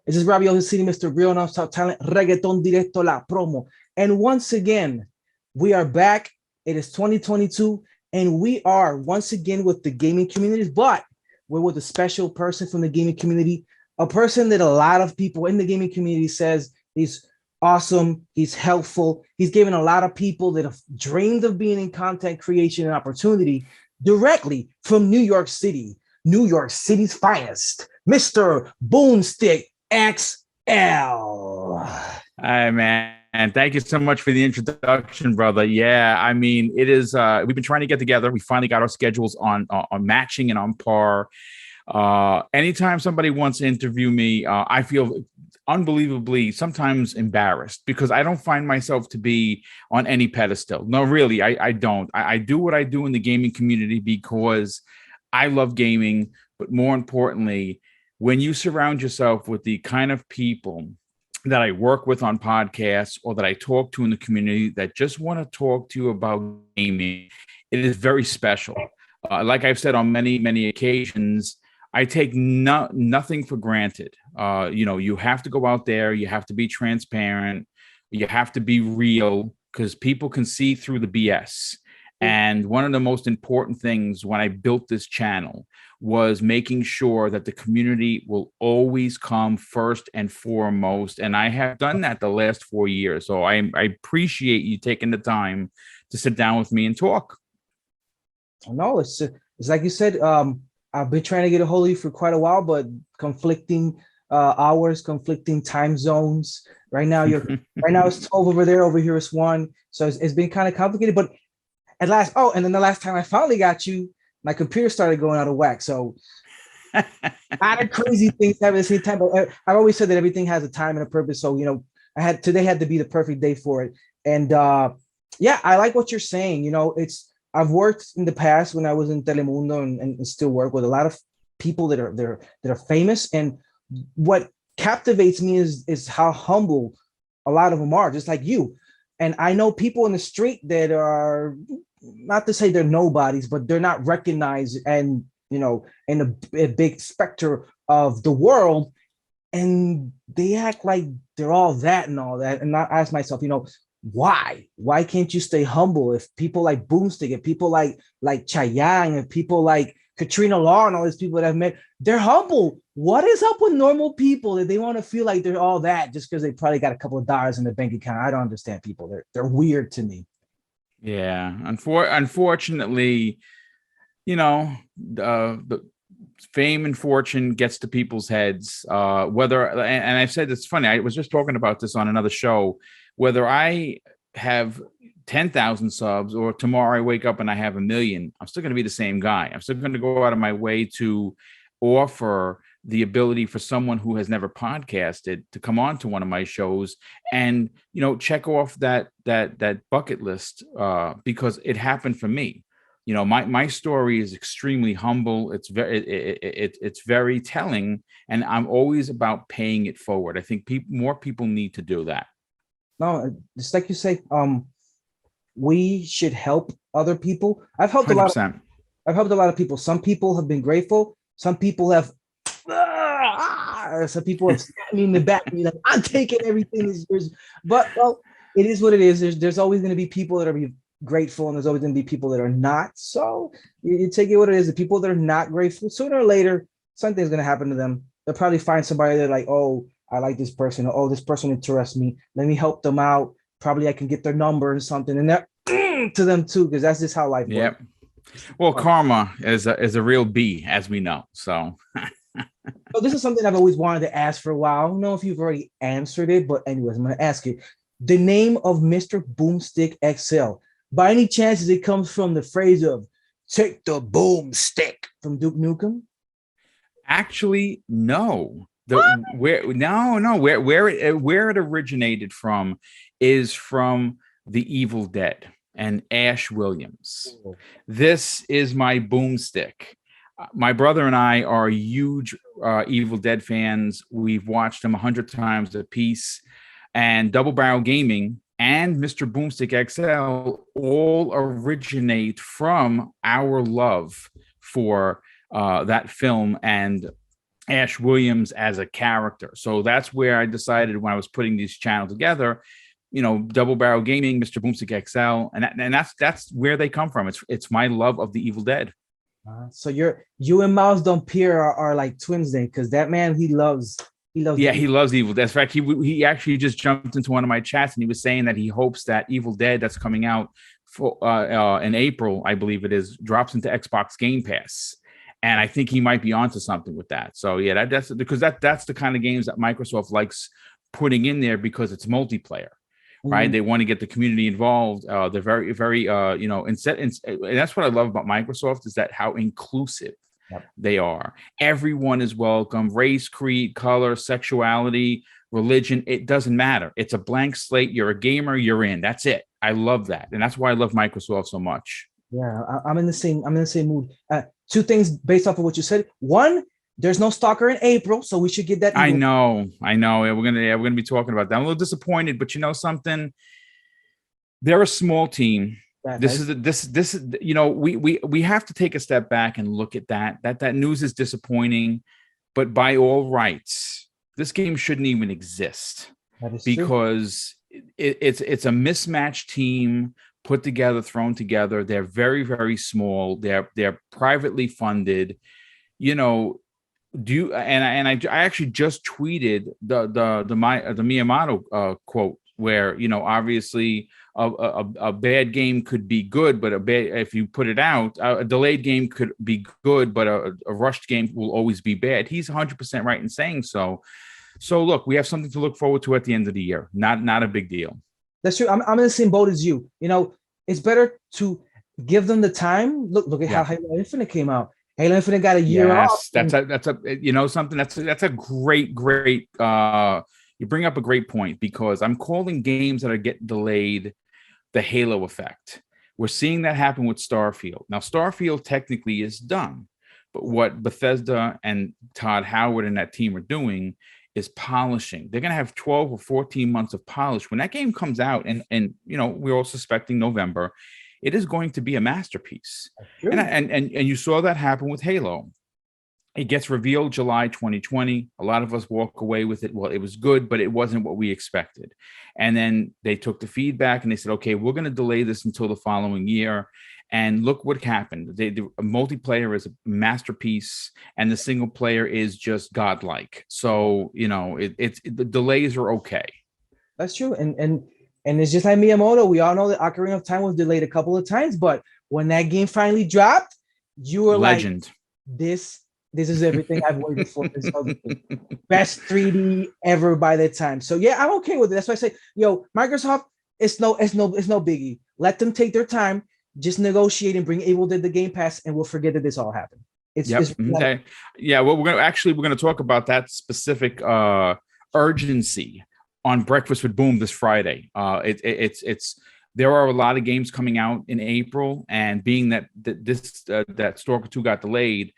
This is Rabio City, Mr. Real Non-Stop Talent, Reggaeton Directo La Promo. And once again, we are back. It is 2022, and we are once again with the gaming communities, but we're with a special person from the gaming community, a person that a lot of people in the gaming community says he's awesome, he's helpful, he's given a lot of people that have dreamed of being in content creation and opportunity directly from New York City, New York City's finest, Mr. Boomstick XL. Hi, man. And thank you so much for the introduction, brother. Yeah, I mean, it is. We've been trying to get together. We finally got our schedules on matching and on par. Anytime somebody wants to interview me, I feel unbelievably sometimes embarrassed because I don't find myself to be on any pedestal. No, really, I don't. I do what I do in the gaming community because I love gaming. But more importantly, when you surround yourself with the kind of people that I work with on podcasts or that I talk to in the community that just want to talk to you about gaming, it is very special. Like I've said on many, many occasions, I take nothing for granted. You have to go out there, you have to be transparent, you have to be real because people can see through the BS. And one of the most important things when I built this channel was making sure that the community will always come first and foremost. And I have done that the last 4 years. So I appreciate you taking the time to sit down with me and talk. No, it's like you said. I've been trying to get a hold of you for quite a while, but conflicting hours, conflicting time zones. Right now, it's 12 over there. Over here, it's 1. So it's been kind of complicated. But at last, and then the last time I finally got you, my computer started going out of whack. So a lot of crazy things happen at the same time. But I've always said that everything has a time and a purpose. So today had to be the perfect day for it. And yeah, I like what you're saying. I've worked in the past when I was in Telemundo and still work with a lot of people that are famous. And what captivates me is how humble a lot of them are, just like you. And I know people in the street that are, not to say they're nobodies, but they're not recognized and, in a big specter of the world. And they act like they're all that and all that. And I ask myself, why? Why can't you stay humble? If people like Boomstick, if people like Chayanne, if people like Katrina Law and all these people that I've met, they're humble. What is up with normal people that they want to feel like they're all that just because they probably got a couple of dollars in their bank account? I don't understand people. They're weird to me. Yeah, unfortunately, the fame and fortune gets to people's heads. And I've said it's funny. I was just talking about this on another show. Whether I have 10,000 subs or tomorrow I wake up and I have 1 million, I'm still going to be the same guy. I'm still going to go out of my way to offer the ability for someone who has never podcasted to come on to one of my shows and, check off that bucket list because it happened for me. My story is extremely humble. It's very telling, and I'm always about paying it forward. I think more people need to do that. No, just like you say, we should help other people. I've helped 100%. I've helped a lot of people. Some people have been grateful. Some people have some people have stabbed me in the back and be like, I'm taking everything is yours. But it is what it is. There's always going to be people that are grateful, and there's always going to be people that are not. So you take it what it is. The people that are not grateful, sooner or later, something's going to happen to them. They'll probably find somebody that like, oh, I like this person. Oh, this person interests me. Let me help them out. Probably I can get their number or something, and that to them too, because that's just how life works. Yep. Well, karma is a real B, as we know. So this is something I've always wanted to ask for a while. I don't know if you've already answered it, but anyways, I'm going to ask you. The name of Mr. Boomstick XL, by any chances it comes from the phrase of "take the boomstick" from Duke Nukem? Actually, no. Where it originated from is from The Evil Dead and Ash Williams. Oh. This is my boomstick. My brother and I are huge Evil Dead fans. We've watched them 100 times a piece. And Double Barrel Gaming and Mr. Boomstick XL all originate from our love for that film and Ash Williams as a character. So that's where I decided when I was putting these channels together, Double Barrel Gaming, Mr. BoomStick XL, and that's where they come from. It's my love of the Evil Dead. So you and Miles Dompier are like twins then, because that man, he loves Yeah, the he loves Evil Dead. In fact, he actually just jumped into one of my chats and he was saying that he hopes that Evil Dead that's coming out for in April, I believe it is, drops into Xbox Game Pass. And I think he might be onto something with that. So yeah, that's because that's the kind of games that Microsoft likes putting in there because it's multiplayer, right? They want to get the community involved. They're very, very, and that's what I love about Microsoft is that how inclusive they are. Everyone is welcome. Race, creed, color, sexuality, religion. It doesn't matter. It's a blank slate. You're a gamer. You're in. That's it. I love that, and that's why I love Microsoft so much. Yeah, I'm in the same. I'm in the same mood. Two things based off of what you said. One, there's no Stalker in April, so we should get that. I know. Yeah, we're gonna be talking about that. I'm a little disappointed, but you know something? They're a small team. This is we have to take a step back and look at that news is disappointing, but by all rights, this game shouldn't even exist because it's a mismatched team put together, thrown together. They're very, very small. They're privately funded. I actually just tweeted the Miyamoto quote where obviously a bad game could be good, but if you put it out, a delayed game could be good, but a rushed game will always be bad. He's 100% right in saying so. So look, we have something to look forward to at the end of the year. Not a big deal. That's true. I'm in the same boat as you. It's better to give them the time. Look at how Halo Infinite came out. Halo Infinite got a year off. That's something that's a great you bring up a great point because I'm calling games that are getting delayed the Halo effect. We're seeing that happen with Starfield. Now, Starfield technically is done, but what Bethesda and Todd Howard and that team are doing is polishing. They're going to have 12 or 14 months of polish. When that game comes out, and we're all suspecting November, it is going to be a masterpiece. And you saw that happen with Halo. It gets revealed July 2020. A lot of us walk away with it. Well, it was good, but it wasn't what we expected. And then they took the feedback and they said, okay, we're going to delay this until the following year. And look what happened. The multiplayer is a masterpiece and the single player is just godlike. So, the delays are okay. That's true. And it's just like Miyamoto. We all know that Ocarina of Time was delayed a couple of times, but when that game finally dropped, you were legend. Like, this is everything I've waited for. This best 3D ever by that time. So yeah, I'm okay with it. That's why I say, Microsoft, it's no biggie. Let them take their time, just negotiate and bring Evil Dead the Game Pass, and we'll forget that this all happened. It's okay. Yeah, well, we're gonna talk about that specific urgency on Breakfast with Boom this Friday. It's there are a lot of games coming out in April, and being that that Stalker 2 got delayed,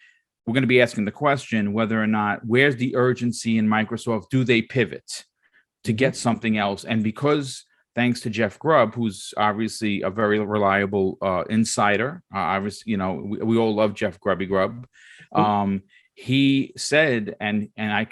we're going to be asking the question whether or not where's the urgency in Microsoft? Do they pivot to get something else? And because thanks to Jeff Grubb, who's obviously a very reliable insider, obviously, we all love Jeff Grubby Grubb. He said, and I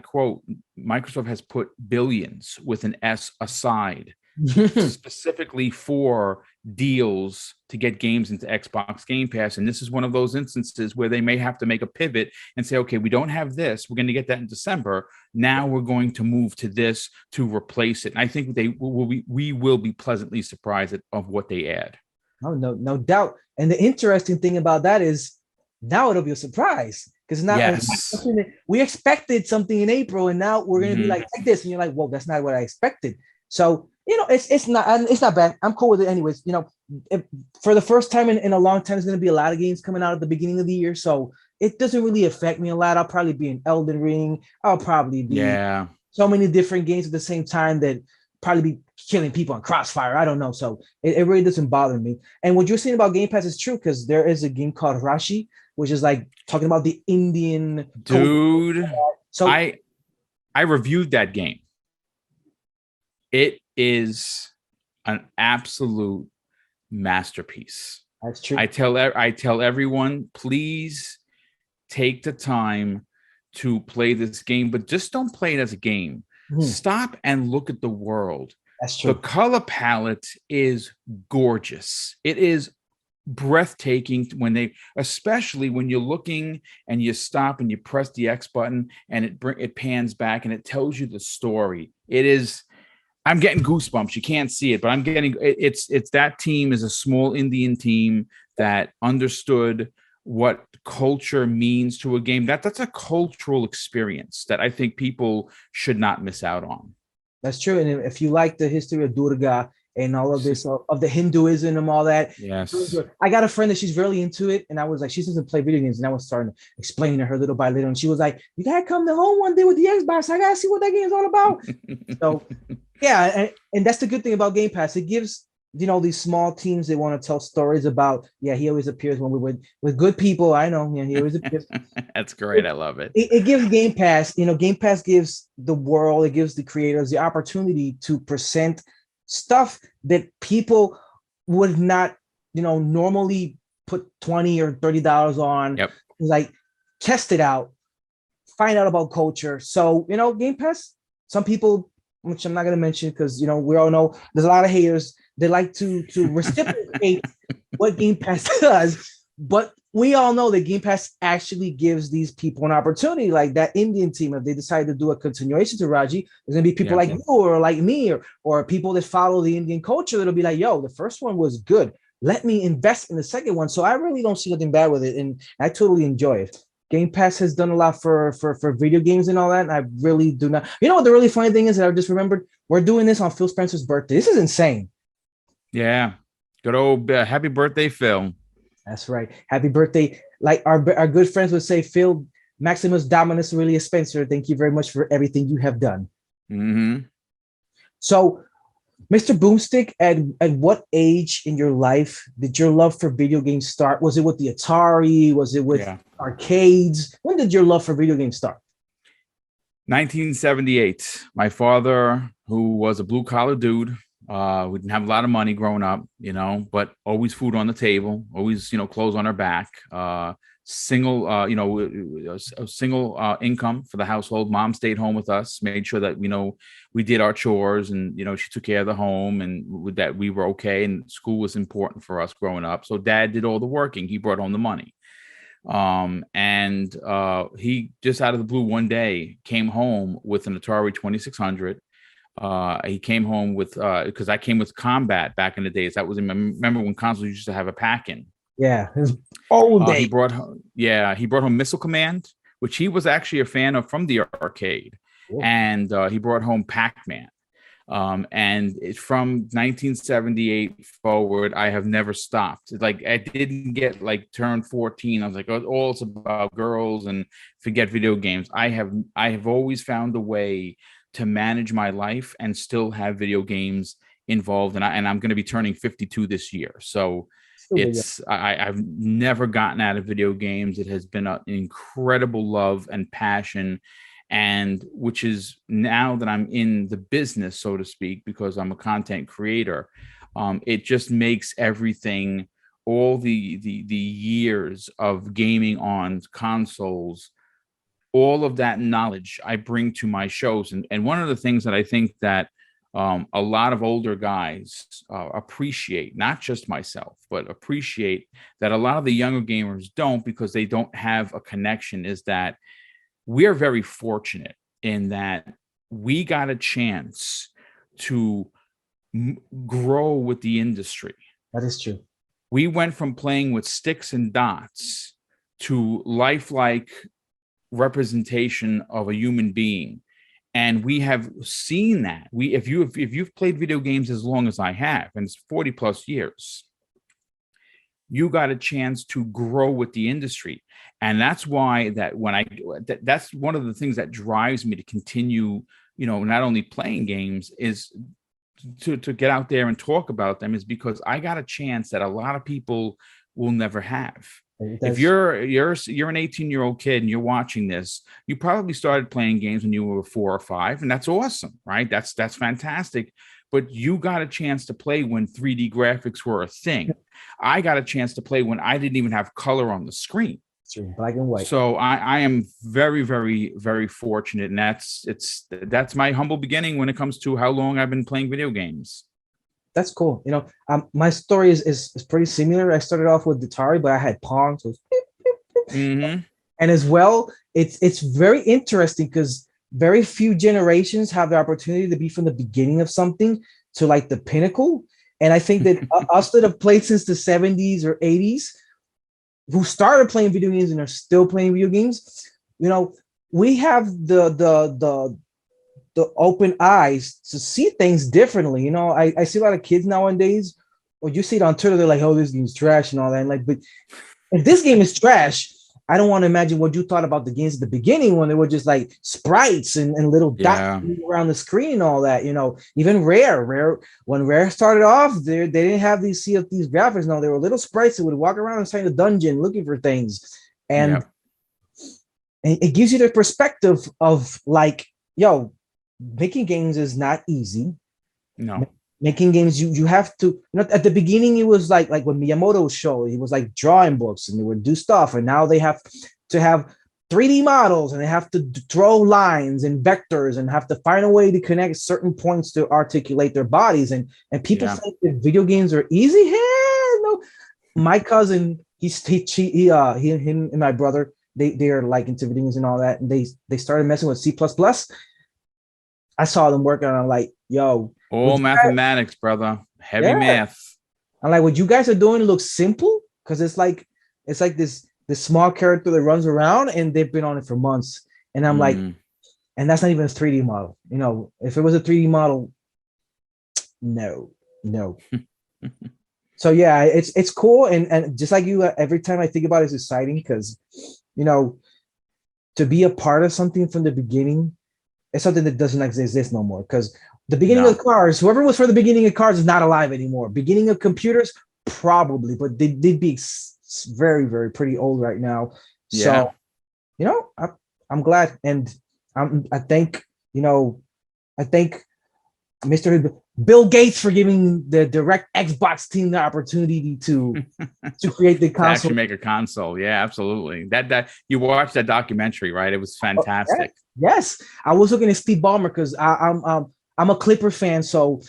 quote, Microsoft has put billions with an S aside specifically for deals to get games into Xbox Game Pass. And this is one of those instances where they may have to make a pivot and say, okay, we don't have this. We're going to get that in December. Now we're going to move to this to replace it. And I think we will be pleasantly surprised of what they add. Oh, no doubt. And the interesting thing about that is now it'll be a surprise because now we expected something in April and now we're going to be like this. And you're like, whoa, that's not what I expected. So, it's not bad. I'm cool with it anyways. For the first time in a long time, there's going to be a lot of games coming out at the beginning of the year. So it doesn't really affect me a lot. I'll probably be in Elden Ring. I'll probably be so many different games at the same time that probably be killing people on Crossfire. I don't know. So it really doesn't bother me. And what you're saying about Game Pass is true because there is a game called Rashi, which is like talking about the Indian dude. So I reviewed that game. It is an absolute masterpiece. That's true. I tell everyone, please take the time to play this game, but just don't play it as a game. Mhm. Stop and look at the world. That's The true. color palette is gorgeous. It is breathtaking especially when you're looking and you stop and you press the X button and it pans back and it tells you the story. It is. I'm getting goosebumps. You can't see it, but I'm getting it's that team is a small Indian team that understood what culture means to a game. That's a cultural experience that I think people should not miss out on. That's true. And if you like the history of Durga and all of this of the Hinduism and all that, Yes. I got a friend that she's really into it, and I was like, she doesn't play video games, and I was starting to explain to her little by little, and she was like, "You gotta come to home one day with the Xbox. I gotta see what that game's all about." So yeah, and that's the good thing about Game Pass. It gives these small teams that want to tell stories about. Yeah, he always appears when we're with good people. I know. Yeah, he always appears. That's great. I love it. It gives Game Pass. Game Pass gives the world. It gives the creators the opportunity to present stuff that people would not, normally put $20 or $30 on. Yep. Like test it out, find out about culture. So Game Pass. Some people, which I'm not going to mention because we all know there's a lot of haters. They like to reciprocate what Game Pass does, but we all know that Game Pass actually gives these people an opportunity. Like that Indian team, if they decide to do a continuation to Raji, there's gonna be people like you or like me or people that follow the Indian culture that'll be like, "Yo, the first one was good. Let me invest in the second one." So I really don't see nothing bad with it, and I totally enjoy it. Game Pass has done a lot for video games and all that. And I really do not. You know what the really funny thing is that I just remembered? We're doing this on Phil Spencer's birthday. This is insane. Yeah. Good old happy birthday, Phil. That's right. Happy birthday. Like our good friends would say, Phil, Maximus Dominus Aurelius Spencer, thank you very much for everything you have done. Mm-hmm. So, Mr. Boomstick, at what age in your life did your love for video games start? Was it with the Atari? Was it with arcades? When did your love for video games start? 1978. My father, who was a blue collar dude, we didn't have a lot of money growing up, but always food on the table, always, clothes on our back, single income for the household. Mom stayed home with us, made sure that, we did our chores and, she took care of the home and that we were okay. And school was important for us growing up. So dad did all the working. He brought home the money. He just out of the blue one day came home with an Atari 2600. He came home with because I came with Combat back in the days. That was remember when consoles used to have a pack-in. Yeah, his old day. He brought home Missile Command, which he was actually a fan of from the arcade. Cool. And he brought home Pac-Man. And from 1978 forward, I have never stopped. Like I didn't get turned 14. I was like, oh, it's about girls and forget video games. I have always found a way to manage my life and still have video games involved. And I'm going to be turning 52 this year. So I've never gotten out of video games. It has been an incredible love and passion. And which is now that I'm in the business, so to speak, because I'm a content creator, it just makes everything, all the years of gaming on consoles, all of that knowledge I bring to my shows. And one of the things that I think that a lot of older guys appreciate, not just myself, but appreciate that a lot of the younger gamers don't, because they don't have a connection, is that we're very fortunate in that we got a chance to grow with the industry. That is true. We went from playing with sticks and dots to lifelike representation of a human being, and we have seen that. If you've played video games as long as I have, and it's 40 plus years, you got a chance to grow with the industry. And that's why that's one of the things that drives me to continue, not only playing games, is to get out there and talk about them, is because I got a chance that a lot of people will never have. If you're an 18-year-old kid and you're watching this, you probably started playing games when you were 4 or 5, and that's awesome, right? That's fantastic. But you got a chance to play when 3D graphics were a thing. I got a chance to play when I didn't even have color on the screen. true. Black and white. So I am very, very, very fortunate, and that's my humble beginning when it comes to how long I've been playing video games. That's cool. My story is pretty similar. I started off with Atari, but I had Pong, so Mm-hmm. and as well, it's very interesting because very few generations have the opportunity to be from the beginning of something to like the pinnacle. And I think that us that have played since the 70s or 80s, who started playing video games and are still playing video games, we have the open eyes to see things differently. I see a lot of kids nowadays, or you see it on Twitter, they're like, "Oh, this game's trash" and all that. And like, but if this game is trash, I don't want to imagine what you thought about the games at the beginning when they were just like sprites and little dots around the screen and all that. Even Rare, when Rare started off, they didn't have these graphics. No, they were little sprites that would walk around inside the dungeon looking for things. And it gives you the perspective of like, yo, making games is not easy. No. Making games, you have to, at the beginning, it was like when Miyamoto showed, it was like drawing books and they would do stuff. And now they have to have 3D models and they have to throw lines and vectors and have to find a way to connect certain points to articulate their bodies. And people think that video games are easy. Hell no. My cousin, he him and my brother, they are like into video games and all that. And they started messing with C++. I saw them working on it. I'm like, yo, all mathematics, brother. Heavy math. I'm like, what you guys are doing looks simple because it's like this small character that runs around and they've been on it for months. And I'm like, and that's not even a 3D model. If it was a 3D model, no. So yeah, it's cool. And just like you, every time I think about it, it's exciting because, to be a part of something from the beginning, it's something that doesn't exist no more. Because the beginning of cars, whoever was for the beginning of cars is not alive anymore. Beginning of computers, probably, but they'd be very, very pretty old right now. Yeah. So, I'm glad. And I thank Mr. Bill Gates for giving the Direct Xbox team the opportunity to create the console. Actually make a console. Yeah, absolutely. That you watched that documentary, right? It was fantastic. Yes. I was looking at Steve Ballmer because I'm a Clipper fan, so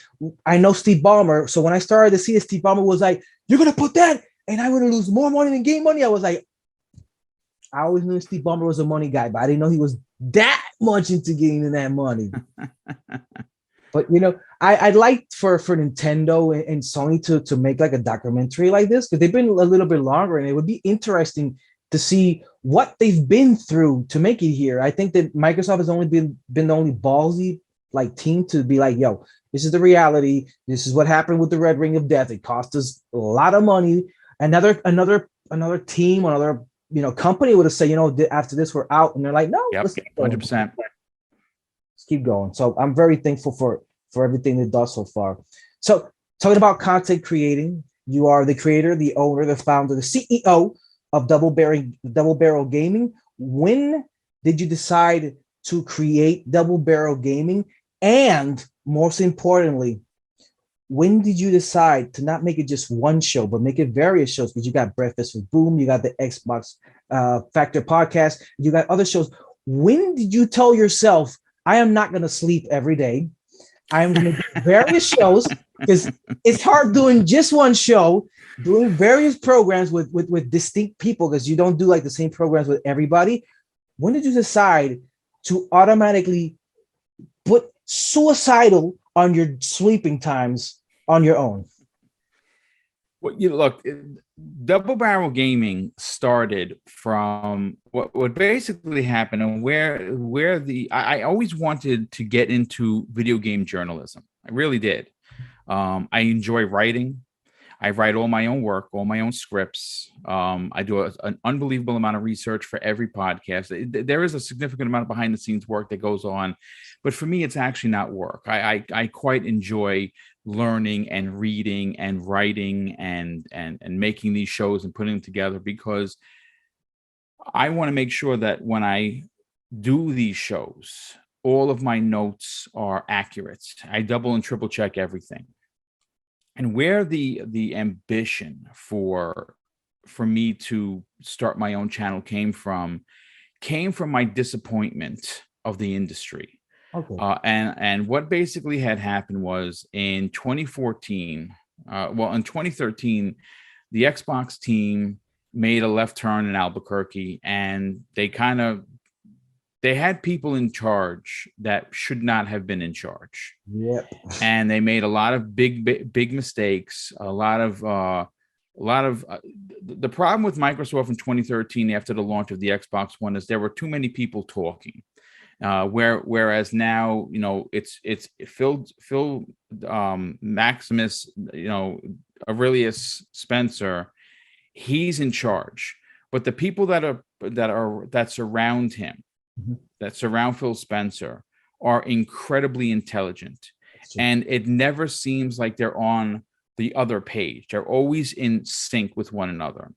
I know Steve Ballmer. So when I started to see that Steve Ballmer was like, "You're gonna put that, and I'm gonna lose more money than game money," I was like, I always knew Steve Ballmer was a money guy, but I didn't know he was that much into gaining that money. But I'd like for Nintendo and Sony to make like a documentary like this because they've been a little bit longer, and it would be interesting to see what they've been through to make it here. I think that Microsoft has only been the only ballsy like team to be like, yo, this is the reality. This is what happened with the Red Ring of Death. It cost us a lot of money. Another team, another company would have said, after this we're out, and they're like, no, let's 100%. Let's keep going. So I'm very thankful for everything they've done so far. So talking about content creating, you are the creator, the owner, the founder, the CEO of Double Barrel Gaming. When did you decide to create Double Barrel Gaming? And most importantly, when did you decide to not make it just one show, but make it various shows? Because you got Breakfast with Boom, you got the Xbox Factor podcast, you got other shows. When did you tell yourself, I am not going to sleep every day? I am going to do various shows, because it's hard doing just one show, doing various programs with distinct people, because you don't do like the same programs with everybody. When did you decide to automatically put suicidal on your sleeping times on your own? Well, look, Double Barrel Gaming started from what basically happened, and where I always wanted to get into video game journalism. I really did. I enjoy writing. I write all my own work, all my own scripts. I do an unbelievable amount of research for every podcast. There is a significant amount of behind the scenes work that goes on, but for me, it's actually not work. I quite enjoy learning and reading and writing and making these shows and putting them together, because I want to make sure that when I do these shows, all of my notes are accurate. I double and triple check everything. And where the ambition for for me to start my own channel came from my disappointment of the industry. Okay. And what basically had happened was in 2014, in 2013, the Xbox team made a left turn in Albuquerque, and they had people in charge that should not have been in charge. Yep. And they made a lot of big mistakes. The problem with Microsoft in 2013 after the launch of the Xbox One is there were too many people talking. Whereas now, it's Phil Maximus, Aurelius Spencer, he's in charge. But the people that surround him, Mhm. that surround Phil Spencer, are incredibly intelligent, and it never seems like they're on the other page. They're always in sync with one another,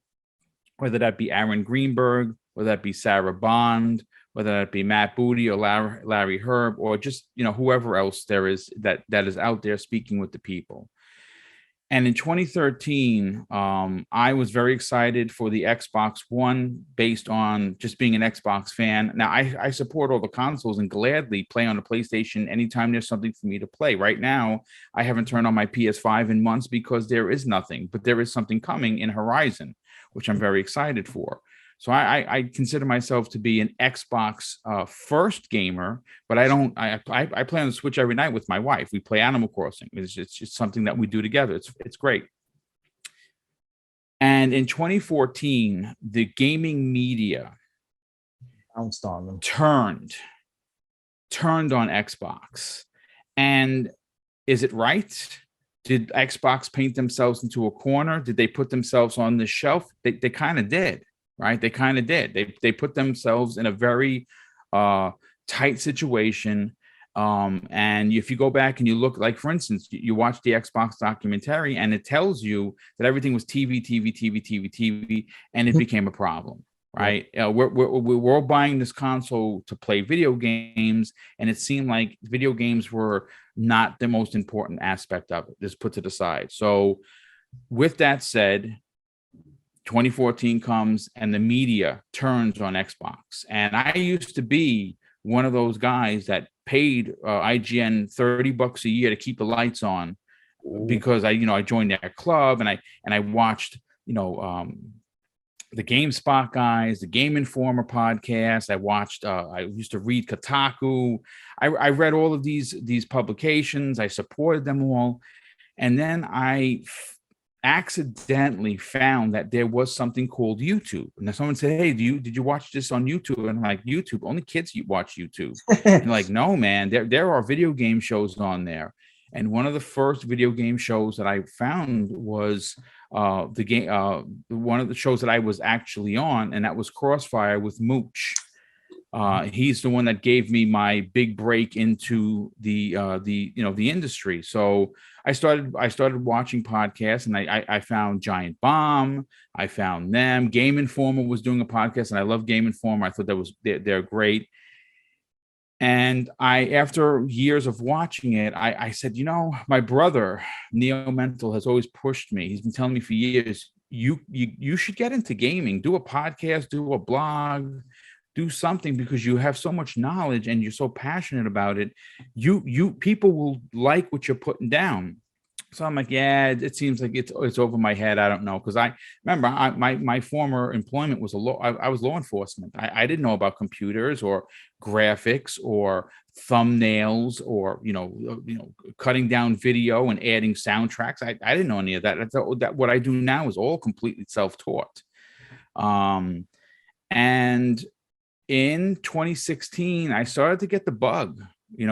whether that be Aaron Greenberg, whether that be Sarah Bond, whether that be Matt Booty or Larry Herb, or just whoever else there is that is out there speaking with the people. And in 2013, I was very excited for the Xbox One based on just being an Xbox fan. Now, I support all the consoles and gladly play on the PlayStation anytime there's something for me to play. Right now, I haven't turned on my PS5 in months because there is nothing, but there is something coming in Horizon, which I'm very excited for. So I consider myself to be an Xbox first gamer, but I don't. I play on the Switch every night with my wife. We play Animal Crossing. It's just something that we do together. It's great. And in 2014, the gaming media turned on Xbox. And is it right? Did Xbox paint themselves into a corner? Did they put themselves on the shelf? They kind of did. Right? They kind of did. They put themselves in a very tight situation. And if you go back and you look, like, for instance, you watch the Xbox documentary and it tells you that everything was TV, and it became a problem. Right? Yeah. We're all buying this console to play video games, and it seemed like video games were not the most important aspect of it. Just put to the side. So with that said, 2014 comes and the media turns on Xbox. And I used to be one of those guys that paid IGN $30 a year to keep the lights on. Ooh. Because I joined their club, and I watched, the GameSpot guys, the Game Informer podcast. I watched, I used to read Kotaku. I read all of these publications. I supported them all. And then I accidentally found that there was something called YouTube. And someone said, "Hey, did you watch this on YouTube?" And I'm like, "YouTube? Only kids watch YouTube." And like, "No, man, there are video game shows on there." And one of the first video game shows that I found was one of the shows that I was actually on, and that was Crossfire with Mooch. He's the one that gave me my big break into the industry. So I started watching podcasts, and I found Giant Bomb. I found them. Game Informer was doing a podcast, and I love Game Informer. I thought they're great. And after years of watching it, I said, my brother Neo Mental has always pushed me. He's been telling me for years, you should get into gaming, do a podcast, do a blog, do something, because you have so much knowledge and you're so passionate about it. You people will like what you're putting down. So I'm like, yeah, it seems like it's over my head. I don't know, because I remember my former employment was I was law enforcement. I didn't know about computers or graphics or thumbnails or cutting down video and adding soundtracks. I didn't know any of that. That what I do now is all completely self-taught. And in 2016, I started to get the bug,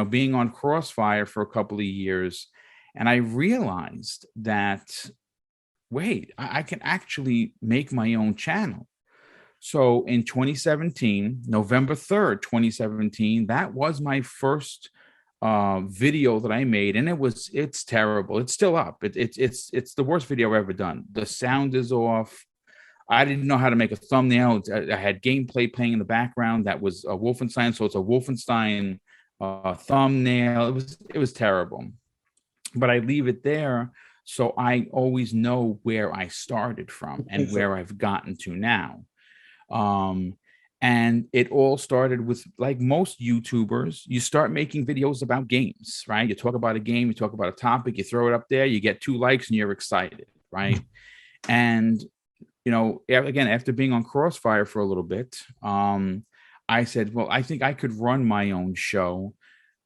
being on Crossfire for a couple of years. And I realized that, wait, I can actually make my own channel. So in 2017, November 3rd, 2017, that was my first video that I made. And it's terrible. It's still up. It's the worst video I've ever done. The sound is off. I didn't know how to make a thumbnail. I had gameplay playing in the background. That was a Wolfenstein. So it's a Wolfenstein thumbnail. It was terrible. But I leave it there So I always know where I started from and where I've gotten to now. Um, and it all started with, like most YouTubers, you start making videos about games, right? You talk about a game, you talk about a topic, you throw it up there, you get 2 likes and you're excited, right? And, again, after being on Crossfire for a little bit, I said, well, I think I could run my own show.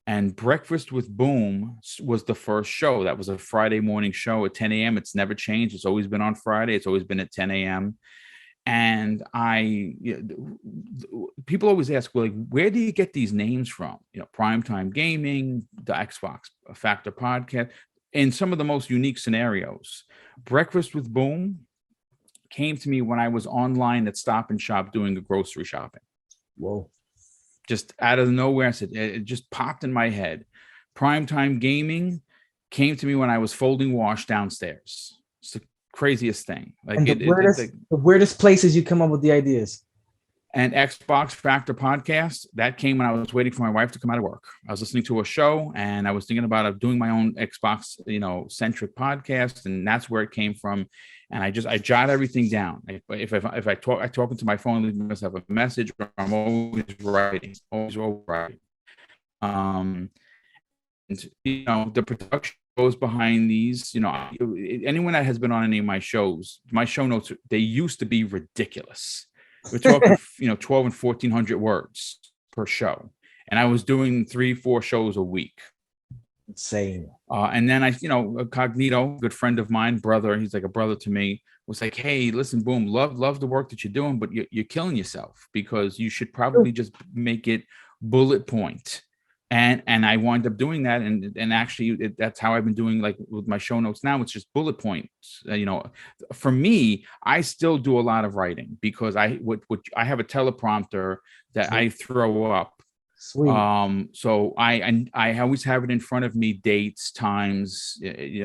And Breakfast with Boom was the first show. That was a Friday morning show at 10 a.m. It's never changed. It's always been on Friday. It's always been at 10 a.m. And people always ask, well, like, where do you get these names from? Primetime Gaming, the Xbox Factor podcast, in some of the most unique scenarios. Breakfast with Boom came to me when I was online at Stop and Shop doing a grocery shopping. Whoa. Just out of nowhere, I said, it just popped in my head. Primetime Gaming came to me when I was folding wash downstairs. It's the craziest thing. Like, and the weirdest places you come up with the ideas. And Xbox Factor podcast, that came when I was waiting for my wife to come out of work. I was listening to a show and I was thinking about doing my own Xbox, centric podcast, and that's where it came from. And I jot everything down. If I talk into my phone, leave myself a message. I'm always writing. And the production goes behind these. Anyone that has been on any of my shows, my show notes, they used to be ridiculous. We're talking, 12 and 1,400 words per show. And I was doing 3-4 shows a week. Insane. And then Cognito, good friend of mine, brother, he's like a brother to me, was like, hey, listen, Boom, love the work that you're doing, but you're killing yourself, because you should probably just make it bullet point. And I wind up doing that, and actually that's how I've been doing, like with my show notes now. It's just bullet points. For me, I still do a lot of writing because I have a teleprompter that I throw up. Sweet. So I always have it in front of me, dates, times,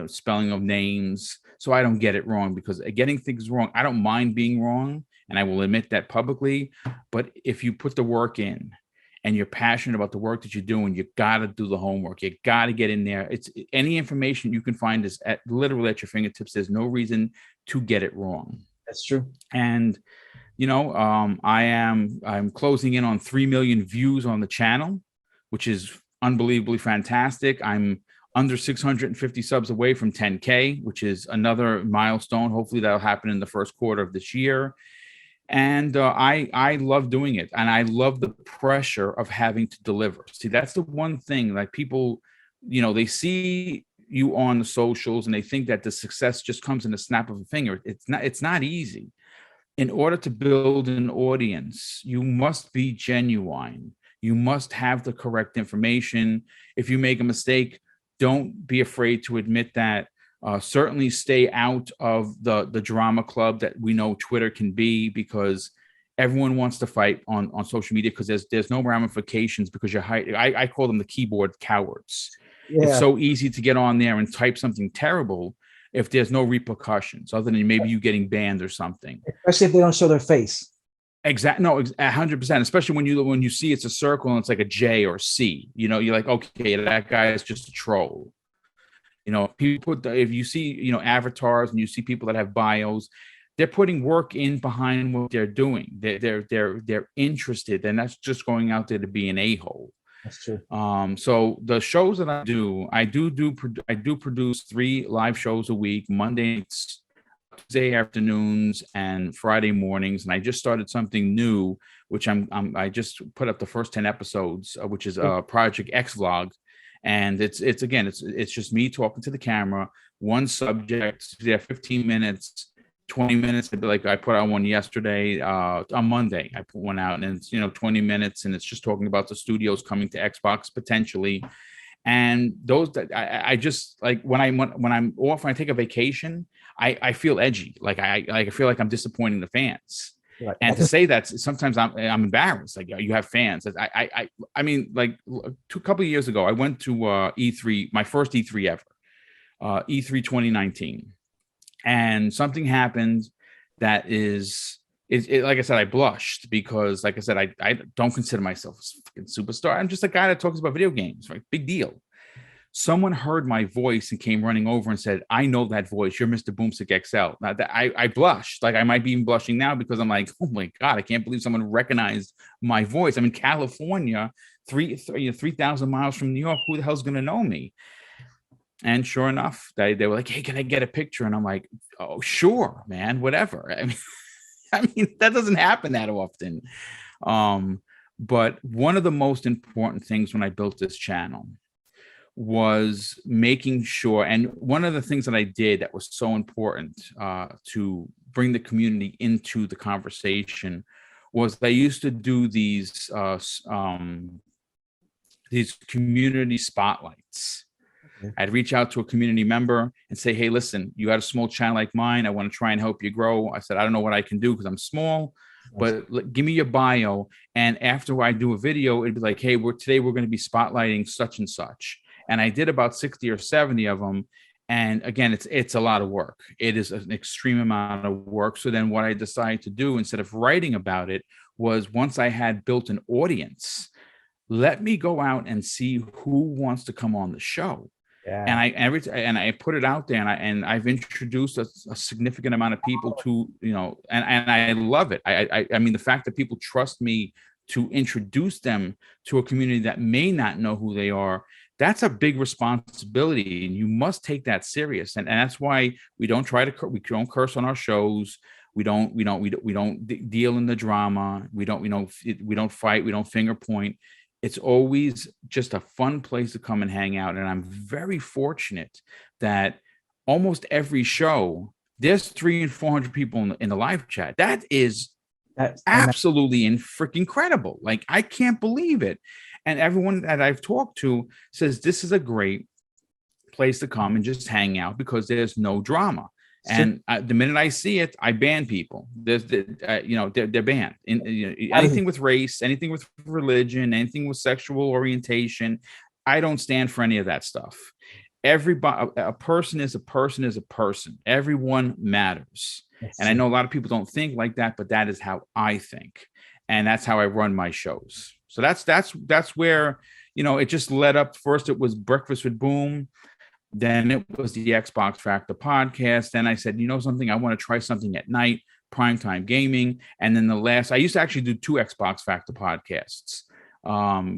spelling of names, so I don't get it wrong, because getting things wrong, I don't mind being wrong, and I will admit that publicly. But if you put the work in, and you're passionate about the work that you're doing, you got to do the homework. You got to get in there. It's any information you can find is literally at your fingertips. There's no reason to get it wrong. That's true. And, I'm closing in on 3 million views on the channel, which is unbelievably fantastic. I'm under 650 subs away from 10K, which is another milestone. Hopefully that'll happen in the first quarter of this year. And I love doing it, and I love the pressure of having to deliver. See, that's the one thing, like, people, they see you on the socials and they think that the success just comes in a snap of a finger. It's not easy. In order to build an audience, you must be genuine. You must have the correct information. If you make a mistake, don't be afraid to admit that. Certainly stay out of the drama club that we know Twitter can be, because everyone wants to fight on social media, because there's no ramifications, because you're I call them the keyboard cowards. Yeah. It's so easy to get on there and type something terrible if there's no repercussions other than maybe you getting banned or something. Especially if they don't show their face. Exactly. No, 100%. Especially when you see it's a circle and it's like a J or C. You're like, okay, that guy is just a troll. People, if you see, avatars, and you see people that have bios, they're putting work in behind what they're doing. They're interested, and that's just going out there to be an a-hole. That's true. So the shows that I do produce 3 live shows a week: Mondays, Tuesday afternoons, and Friday mornings. And I just started something new, which I just put up the first 10 episodes, which is Project X Vlog. And it's just me talking to the camera, one subject. There, 15 minutes, 20 minutes. Like, I put out one yesterday, on Monday. I put one out, and it's 20 minutes, and it's just talking about the studios coming to Xbox potentially. And those that I just like, when I'm off, when I take a vacation, I feel edgy. Like I feel like I'm disappointing the fans. Right. And to say that, sometimes I'm embarrassed. Like, you have fans. I mean, like, a couple of years ago, I went to E3, my first E3 ever, E3 2019, and something happened that is like I said, I blushed, because, like I said, I don't consider myself a fucking superstar. I'm just a guy that talks about video games. Right? Big deal. someone heard my voice and came running over and said, I know that voice. You're Mr. BoomStick XL. Now that I blushed, like I might be even blushing now because I'm like, oh my God, I can't believe someone recognized my voice. I'm in California, 3,000 miles from New York. Who the hell's going to know me? And sure enough, they were like, hey, can I get a picture? And I'm like, oh, sure, man, whatever. I mean, that doesn't happen that often. But one of the most important things when I built this channel was making sure, and one of the things that I did that was so important to bring the community into the conversation was I used to do these community spotlights. I'd reach out to a community member and say, hey, listen, you got a small channel like mine. I want to try and help you grow. I said, I don't know what I can do because I'm small, but give me your bio. And after I do a video, it'd be like, hey, today we're going to be spotlighting such and such. And I did about 60 or 70 of them. And again, it's a lot of work. It is an extreme amount of work. So then what I decided to do instead of writing about it was, once I had built an audience, let me go out and see who wants to come on the show. Yeah. And I put it out there, and I've introduced a significant amount of people to, and I love it. I mean, the fact that people trust me to introduce them to a community that may not know who they are, that's a big responsibility, and you must take that serious. And that's why we don't curse on our shows. We don't deal in the drama. We don't fight. We don't finger point. It's always just a fun place to come and hang out. And I'm very fortunate that almost every show, there's 300 and 400 people in the live chat. That's absolutely freaking incredible. Like, I can't believe it. And everyone that I've talked to says this is a great place to come and just hang out because there's no drama. And the minute I see it, I ban people. They're banned. Anything with race, anything with religion, anything with sexual orientation. I don't stand for any of that stuff. Everybody, a person is a person is a person. Everyone matters. And I know a lot of people don't think like that, but that is how I think, and that's how I run my shows. So that's where it just led up. First, it was Breakfast with Boom. Then it was the Xbox Factor podcast. Then I said, something, I want to try something at night, primetime gaming. And then I used to actually do 2 Xbox Factor podcasts,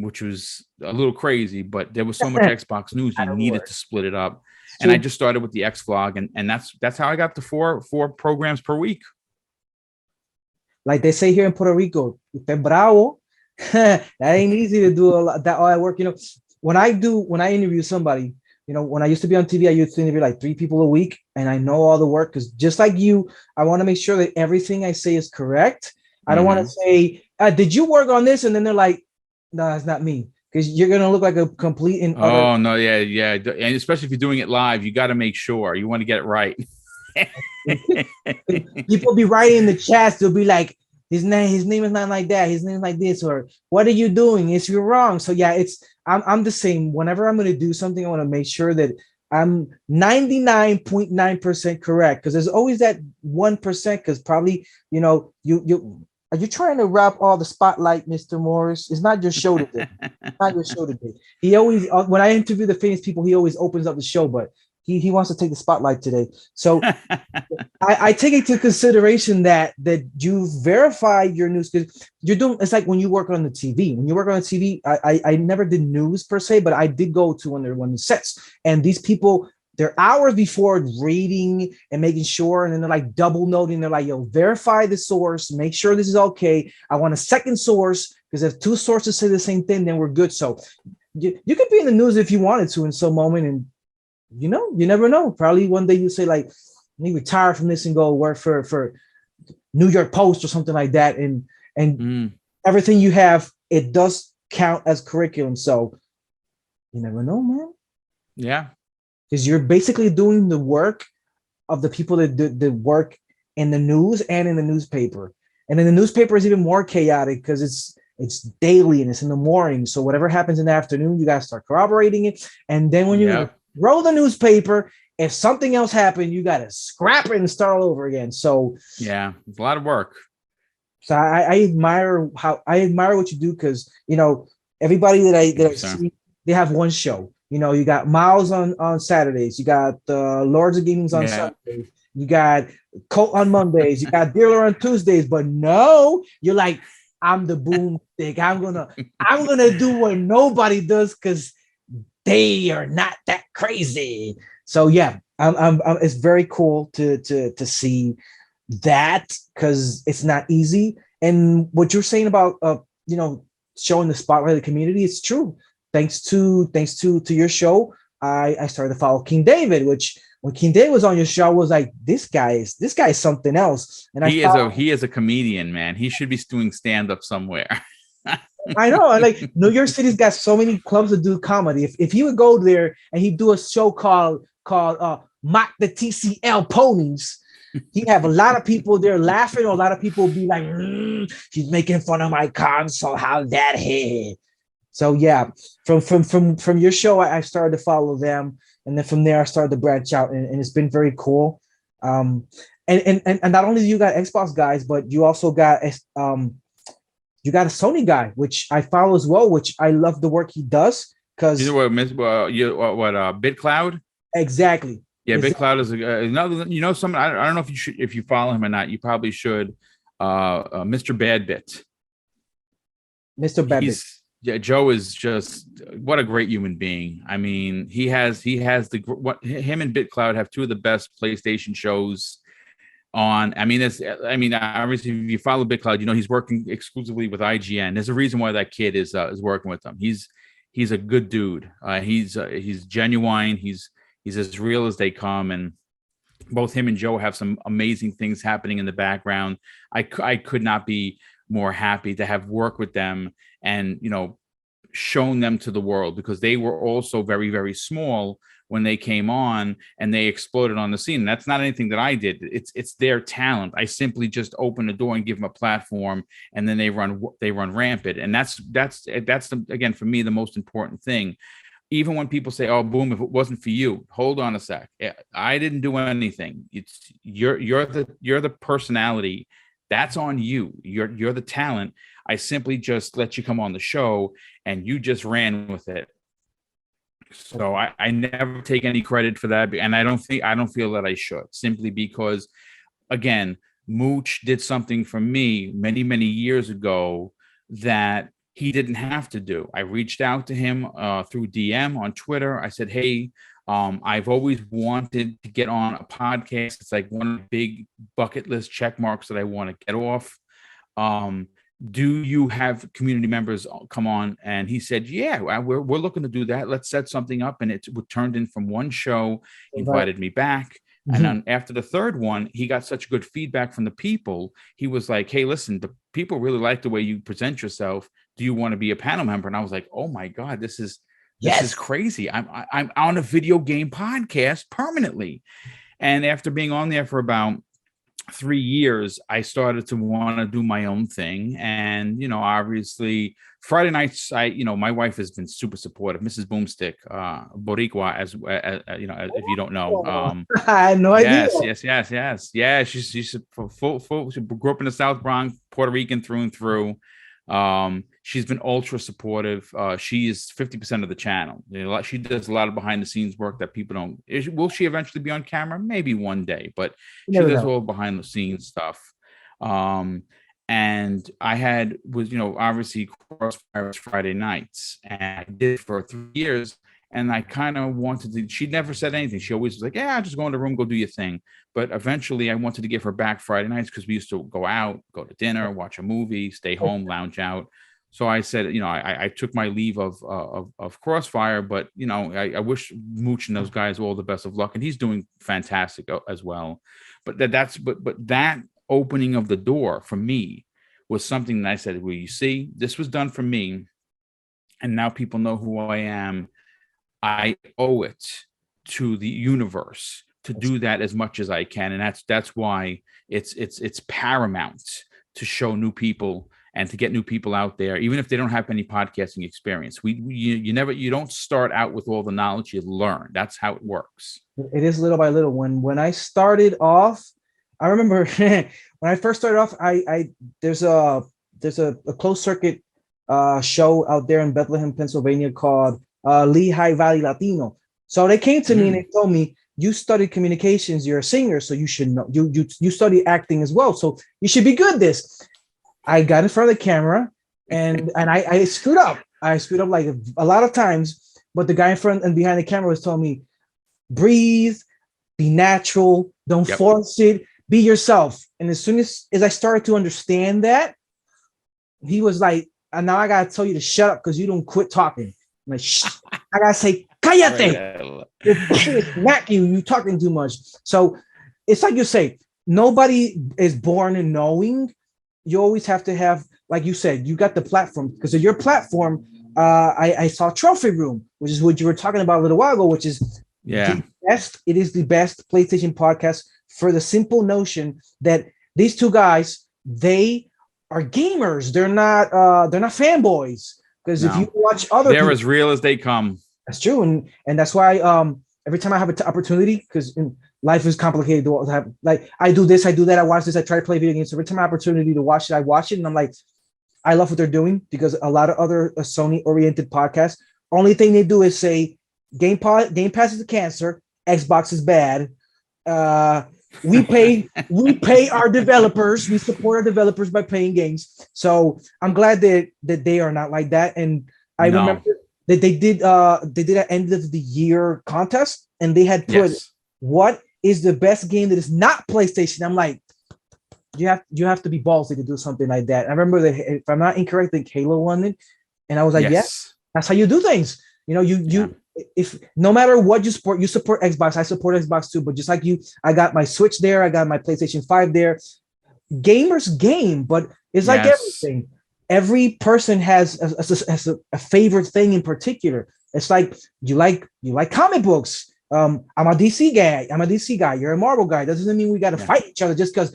which was a little crazy, but there was so much Xbox news, you needed to split it up. And I just started with the X Vlog, and that's how I got to four programs per week. Like they say here in Puerto Rico, usted bravo. That ain't easy to do all that work. When I interview somebody, when I used to be on TV, I used to interview like 3 people a week, and I know all the work because just like you, I want to make sure that everything I say is correct. I don't want to say, did you work on this? And then they're like, no, it's not me. Because you're going to look like a complete and utter. Oh, no, yeah. And especially if you're doing it live, you got to make sure. You want to get it right. People be writing in the chats. They'll be like, his name is not like that. His name is like this. Or what are you doing? It's you're wrong. So yeah, I'm the same. Whenever I'm going to do something, I want to make sure that I'm 99.9% correct. Because there's always that 1%. Because probably, you are you trying to wrap all the spotlight, Mr. Morris? It's not your show today. Not your show today. He always, when I interview the famous people, he always opens up the show, but he wants to take the spotlight today. So I take into consideration that you verify your news, because you're doing, it's like when you work on the TV. When you work on the TV, I never did news per se, but I did go to one of the sets, and these people, they're hours before reading and making sure, and then they're like double noting. They're like, yo, verify the source, make sure this is okay. I want a second source, because if 2 sources say the same thing, then we're good. So you could be in the news if you wanted to in some moment, and you never know. Probably one day you say like, let me retire from this and go work for New York Post or something like that. And everything you have, it does count as curriculum. So you never know, man. Yeah. Because you're basically doing the work of the people that do the work in the news and in the newspaper. And then the newspaper is even more chaotic because it's daily and it's in the morning. So whatever happens in the afternoon, you got to start corroborating it. And then when you roll the newspaper, if something else happened, you got to scrap it and start all over again. So yeah, it's a lot of work. So I admire what you do, because everybody that I see, they have one show. You got Miles on Saturdays. You got Lords of Gamings on Yeah. Sundays. You got Colt on Mondays. You got Dealer on Tuesdays. But no, you're like, I'm the boomstick. I'm gonna do what nobody does because they are not that crazy. So yeah, it's very cool to see that because it's not easy. And what you're saying about showing the spotlight of the community, it's true. Thanks to your show, I started to follow King David, which when King David was on your show, I was like, this guy's something else. And he is a comedian, man. He should be doing stand up somewhere. I know, and like New York City's got so many clubs that do comedy. If he would go there and he'd do a show called Mock the TCL Ponies, he'd have a lot of people there laughing, or a lot of people would be like, he's making fun of my console. How that hit? So yeah, from your show, I started to follow them, and then from there I started to branch out, and it's been very cool. And not only you got Xbox guys, but you also got you got a Sony guy, which I follow as well, which I love the work he does because You know what, BitCloud? exactly. Yeah, Exactly. BitCloud is another. Someone. I don't know if you follow him or not. You probably should. Mr. Badbit. Mr. Babbitt. Joe is just what a great human being. I mean, he has him and BitCloud have two of the best PlayStation shows on. I mean, obviously if you follow BitCloud, he's working exclusively with IGN. There's a reason why that kid is working with them. He's a good dude. He's genuine. He's as real as they come, and both him and Joe have some amazing things happening in the background. I could not be more happy to have worked with them and shown them to the world, because they were also very, very small when they came on and they exploded on the scene. That's not anything that I did. It's their talent. I simply just open the door and give them a platform, and then they run rampant. And that's again, for me, the most important thing. Even when people say, "Oh, Boom, if it wasn't for you," hold on a sec. I didn't do anything. It's you're the personality. That's on you. You're the talent. I simply just let you come on the show, and you just ran with it. So I never take any credit for that, and I don't feel that I should, simply because, again, Mooch did something for me many, many years ago that he didn't have to do. I reached out to him through DM on Twitter. I said, "Hey, I've always wanted to get on a podcast. It's like one of the big bucket list check marks that I want to get off. Do you have community members come on?" And he said, "Yeah, we're looking to do that. Let's set something up." And it turned in from one show. He invited me back. And then after the third one, he got such good feedback from the people. He was like, "Hey, listen, the people really like the way you present yourself. Do you want to be a panel member?" And I was like, "Oh my God, this is crazy. I'm on a video game podcast permanently." And after being on there for about 3 years, I started to want to do my own thing. And, obviously Friday nights, my wife has been super supportive. Mrs. Boomstick, Boricua, as if you don't know. I had no idea. Yes. Yeah, she's full. She grew up in the South Bronx, Puerto Rican through and through. She's been ultra supportive. She is 50% of the channel. She does a lot of behind the scenes work that people don't. Will she eventually be on camera? Maybe one day, but she does all behind the scenes stuff. And I was obviously Crossfire Friday nights, and I did it for 3 years. And I kind of wanted to, she never said anything. She always was like, "Yeah, just go in the room, go do your thing." But eventually I wanted to give her back Friday nights, because we used to go out, go to dinner, watch a movie, stay home, lounge out. So I said, I took my leave of Crossfire, but, I wish Mooch and those guys all the best of luck. And he's doing fantastic as well. But that opening of the door for me was something that I said, "Well, you see, this was done for me, and now people know who I am. I owe it to the universe to do that as much as I can." And that's why it's paramount to show new people and to get new people out there, even if they don't have any podcasting experience. You don't start out with all the knowledge. You learn. That's how it works. It is little by little. When I started off, I remember when I first started off, there's a closed circuit show out there in Bethlehem, Pennsylvania called Lehigh Valley Latino. So they came to me and they told me, you studied communications, you're a singer, so you should know. You study acting as well, so you should be good at this. I got in front of the camera and I screwed up. I screwed up like a lot of times, but the guy in front and behind the camera was telling me, breathe, be natural, don't force it, be yourself. And as soon as I started to understand that, he was like, and now I gotta tell you to shut up because you don't quit talking. I'm like, shh. I gotta say, cállate. Smack you, you talking too much. So it's like you say, nobody is born knowing. You always have to have, like you said, you got the platform because of your platform. I saw Trophy Room, which is what you were talking about a little while ago, which is the best. It is the best PlayStation podcast for the simple notion that these two guys, they are gamers. They're not fanboys. Because if you watch other they're as real as they come. That's true. And that's why every time I have an opportunity, because life is complicated to have, like I do this, I do that, I watch this, I try to play video games. So every time I have opportunity to watch it, I watch it, and I'm like, I love what they're doing because a lot of other Sony oriented podcasts, only thing they do is say Game Pass is a cancer, Xbox is bad. We pay our developers, we support our developers by paying games. So I'm glad that they are not like that. And I remember that they did an end of the year contest, and they had put what is the best game that is not PlayStation. I'm like, you have to be ballsy to do something like that. I remember that, if I'm not incorrect, I think Halo won it, and I was like, yes, that's how you do things. You know, you if no matter what you support Xbox. I support Xbox too, but just like you, I got my Switch there, I got my PlayStation 5 there. Gamers game, but it's like everything. Every person has a favorite thing in particular. It's like you like comic books. I'm a DC guy. You're a Marvel guy. That doesn't mean we got to fight each other just because,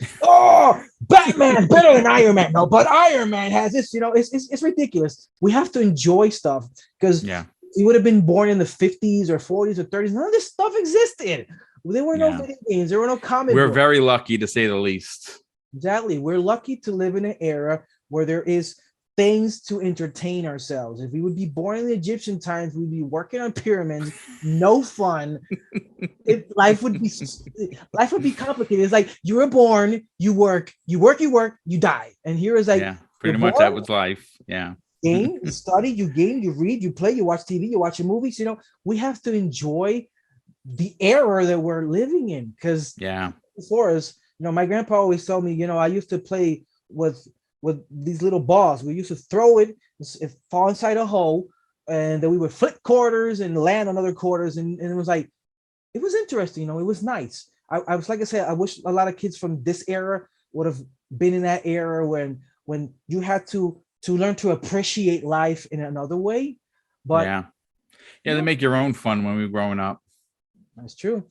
Batman's better than Iron Man. No, but Iron Man has this. You know, it's ridiculous. We have to enjoy stuff because you would have been born in the 50s or 40s or 30s. None of this stuff existed. There were no video games. There were no comic We're books. very lucky, to say the least. Exactly. We're lucky to live in an era where there is things to entertain ourselves. If we would be born in the Egyptian times, we'd be working on pyramids, no fun. Life would be complicated. It's like you were born, you work, you die. And here is like pretty much that was life. Yeah. Game, you study, you game, you read, you play, you watch TV, you watch movies. You know, we have to enjoy the era that we're living in because before us, you know, my grandpa always told me, you know, I used to play with these little balls. We used to throw it fall inside a hole, and then we would flip quarters and land on other quarters, and it was like, it was interesting, you know, it was nice. I was, like I said, I wish a lot of kids from this era would have been in that era when you had to learn to appreciate life in another way. But they make your own fun when we were growing up. That's true.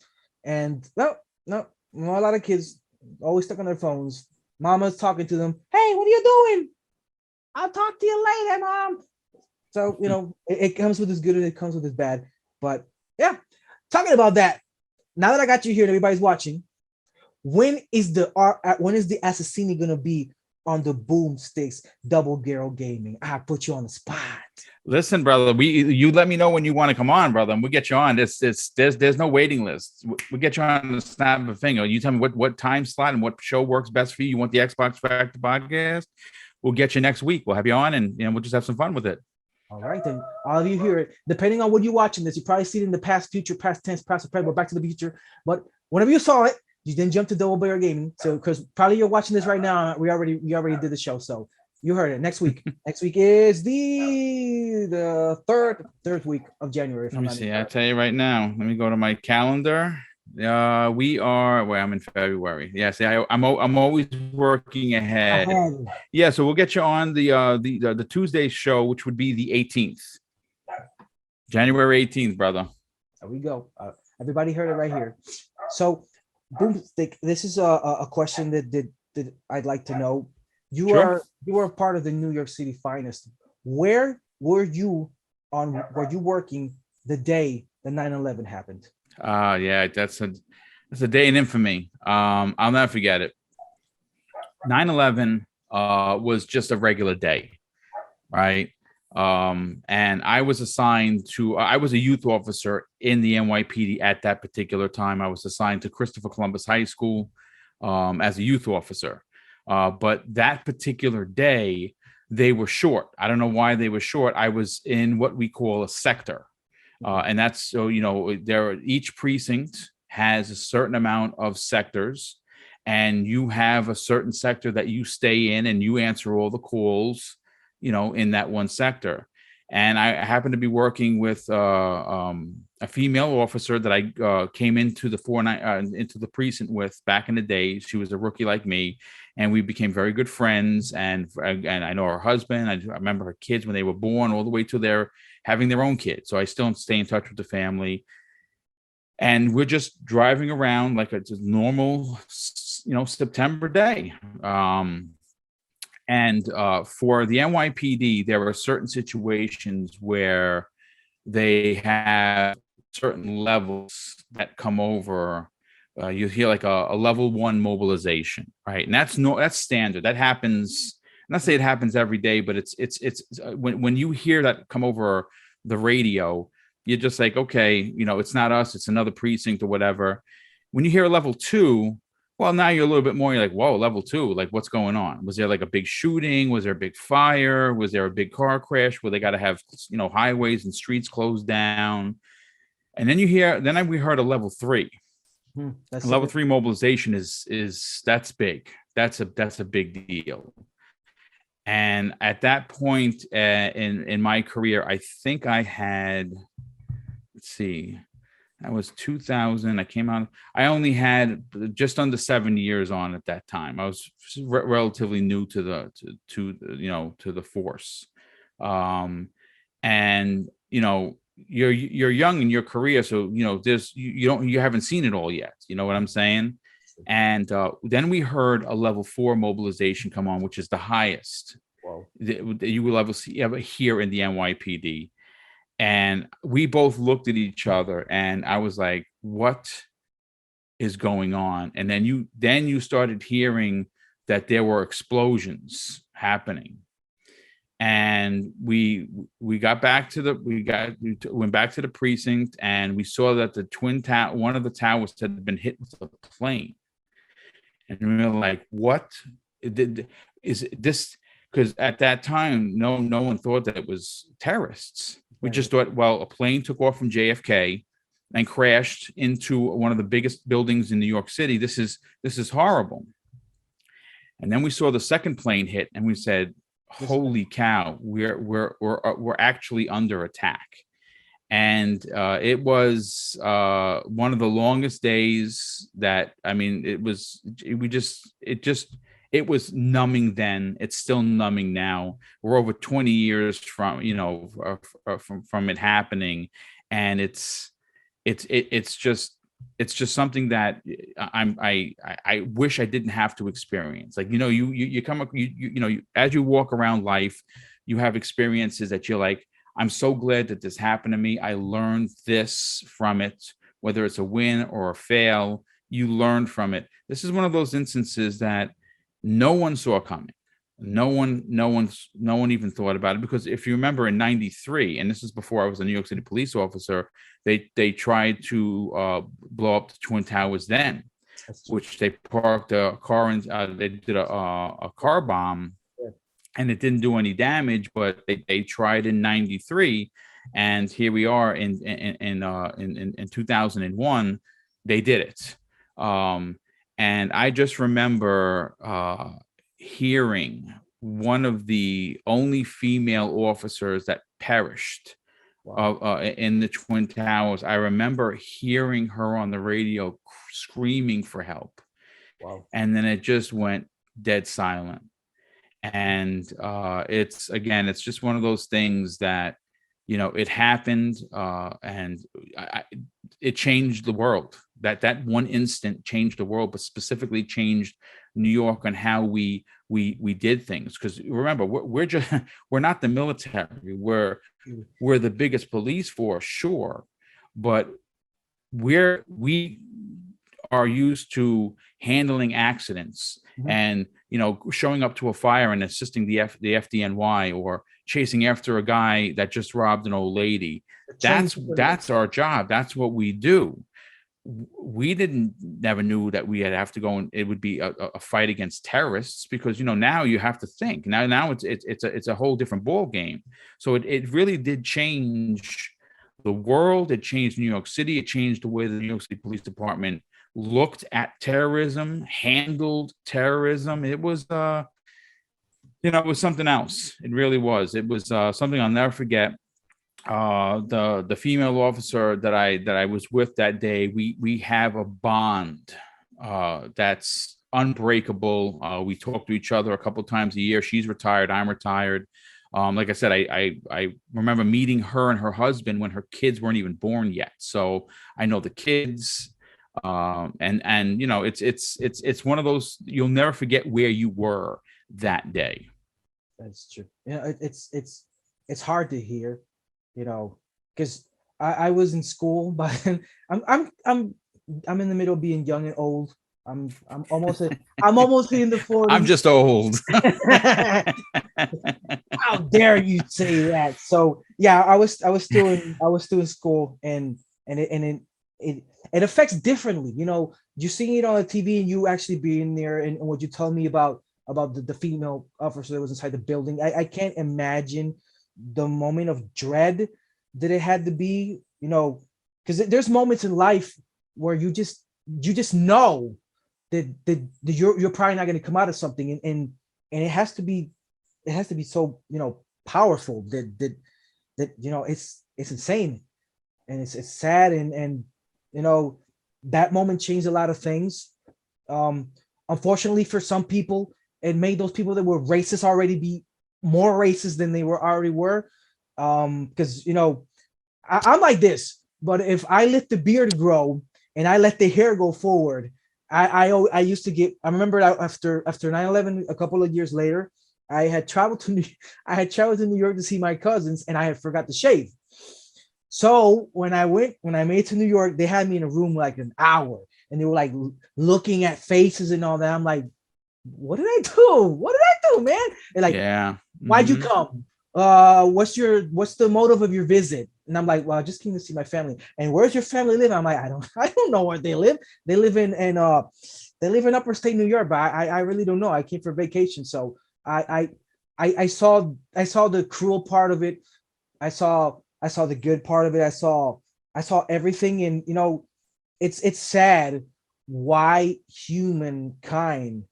And no, a lot of kids always stuck on their phones. Mama's talking to them. Hey, what are you doing? I'll talk to you later, Mom. So, you know, it comes with its good and it comes with its bad. But yeah, talking about that. Now that I got you here and everybody's watching, when is the Assassini gonna be on the Boomsticks Double Barrel Gaming? I put you on the spot. Listen, brother, you let me know when you want to come on, brother, and we'll get you on. There's no waiting list. We'll get you on the snap of a finger. You tell me what time slot and what show works best for you. You want the Xbox Factor podcast? We'll get you next week. We'll have you on, and we'll just have some fun with it. All right, then. All of you hear it. Depending on when you're watching this, you probably see it in the past, future, past tense, past present, Back to the Future. But whenever you saw it, you didn't jump to Double Barrel Gaming. So, because probably you're watching this right now, we already did the show. So you heard it. Next week. Next week is the third week of January. Let me see. I tell you right now. Let me go to my calendar. We are. Well, I'm in February. Yeah. See, I'm always working ahead. Yeah. So we'll get you on the Tuesday show, which would be the 18th, January 18th, brother. There we go. Everybody heard it right here. So, Boomstick, this is a question that I'd like to know. You are part of the New York City Finest. Where were you working the day the 9/11 happened? Yeah, that's a day in infamy. I'll never forget it. 9/11 was just a regular day, right? And I was assigned to, I was a youth officer in the NYPD at that particular time. I was assigned to Christopher Columbus High School as a youth officer. But that particular day, they were short. I don't know why they were short. I was in what we call a sector. And that's so, each precinct has a certain amount of sectors, and you have a certain sector that you stay in and you answer all the calls, in that one sector. And I happened to be working with a female officer that I came into into the precinct with back in the day. She was a rookie like me, and we became very good friends. And I know her husband. I remember her kids when they were born, all the way to their having their own kids. So I still stay in touch with the family. And we're just driving around like it's a normal, September day. And for the NYPD, there are certain situations where they have certain levels that come over. You hear like a level 1 mobilization, right? And that's standard. That happens. I'm not say it happens every day, but it's when you hear that come over the radio, you're just like, okay, it's not us, it's another precinct or whatever. When you hear a level 2, well, now you're a little bit more, you're like, whoa, level 2, like what's going on? Was there like a big shooting? Was there a big fire? Was there a big car crash where they got to have, highways and streets closed down? And then we heard a level 3. Level 3 mobilization is that's big. That's a big deal. And at that point in my career, I think I had, let's see, that was 2000. I came out. I only had just under 7 years on at that time. I was relatively new to the force, and you're young in your career, so there's you haven't seen it all yet. You know what I'm saying? And then we heard a level 4 mobilization come on, which is the highest that you will ever hear in the NYPD. And we both looked at each other, and I was like, what is going on? And then you started hearing that there were explosions happening. And we went back to the precinct, and we saw that one of the towers had been hit with a plane. And we were like, what is this? Because at that time, no one thought that it was terrorists. We just thought, well, a plane took off from JFK and crashed into one of the biggest buildings in New York City. This is horrible. And then we saw the second plane hit, and we said, holy cow, we're actually under attack. And it was one of the longest days that, I mean, it was numbing then. It's still numbing now. We're over 20 years from it happening, and it's just something that I wish I didn't have to experience. Like, you come up, as you walk around life, you have experiences that you're like, I'm so glad that this happened to me. I learned this from it, whether it's a win or a fail, you learn from it. This is one of those instances that no one saw coming. No one even thought about it, because if you remember in '93, and this is before I was a New York City police officer, they tried to blow up the Twin Towers then, which they parked a car and they did a car bomb, and it didn't do any damage, but they tried in '93, and here we are in 2001, they did it. And I just remember hearing one of the only female officers that perished in the Twin Towers. I remember hearing her on the radio screaming for help. And then it just went dead silent. And it's just one of those things that, it happened, and it changed the world. That one instant changed the world, but specifically changed New York and how we did things. Because remember, we're not the military. We're the biggest police force, sure, but we are used to handling accidents and showing up to a fire and assisting the FDNY, or chasing after a guy that just robbed an old lady. That's our job. That's what we do. We didn't never knew that we had have to go and it would be a fight against terrorists, because now you have to think now it's a whole different ball game. So it really did change the world. It changed New York City. It changed the way the New York City Police Department looked at terrorism, handled terrorism. It was it was something else. It really was. It was something I'll never forget. The female officer that I was with that day, we have a bond that's unbreakable. We talk to each other a couple times a year. She's retired, I'm retired. Like I said, I remember meeting her and her husband when her kids weren't even born yet, so I know the kids. And it's one of those, you'll never forget where you were that day. That's true. It's hard to hear, because I was in school, but I'm in the middle of being young and old. I'm almost in the 40s. I'm just old. How dare you say that? So yeah, I was still in school, and it affects differently. You seeing it on the TV and you actually being there, and what you tell me about the female officer that was inside the building. I can't imagine the moment of dread that it had to be, because there's moments in life where you just know that you're probably not going to come out of something, and it has to be so powerful that it's insane, and it's sad, and that moment changed a lot of things. Unfortunately for some people, it made those people that were racist already be more racist than they already were. Because I'm like this, but if I let the beard grow and I let the hair go forward, I used to get. I remember after 9/11, a couple of years later, I had traveled to New York to see my cousins, and I had forgot to shave. So when I made it to New York, they had me in a room like an hour, and they were like looking at faces and all that. I'm like, what did I do? What did I do, man? And like, yeah. Why'd you come? What's the motive of your visit? And I'm like, well, I just came to see my family. And where's your family live? I'm like, I don't know where they live. They live in upper state New York, but I really don't know. I came for vacation. So I saw the cruel part of it. I saw the good part of it. I saw everything, and it's sad why humankind,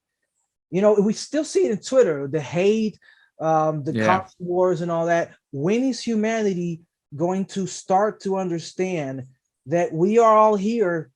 we still see it in Twitter, the hate, the wars and all that. When is humanity going to start to understand that we are all here,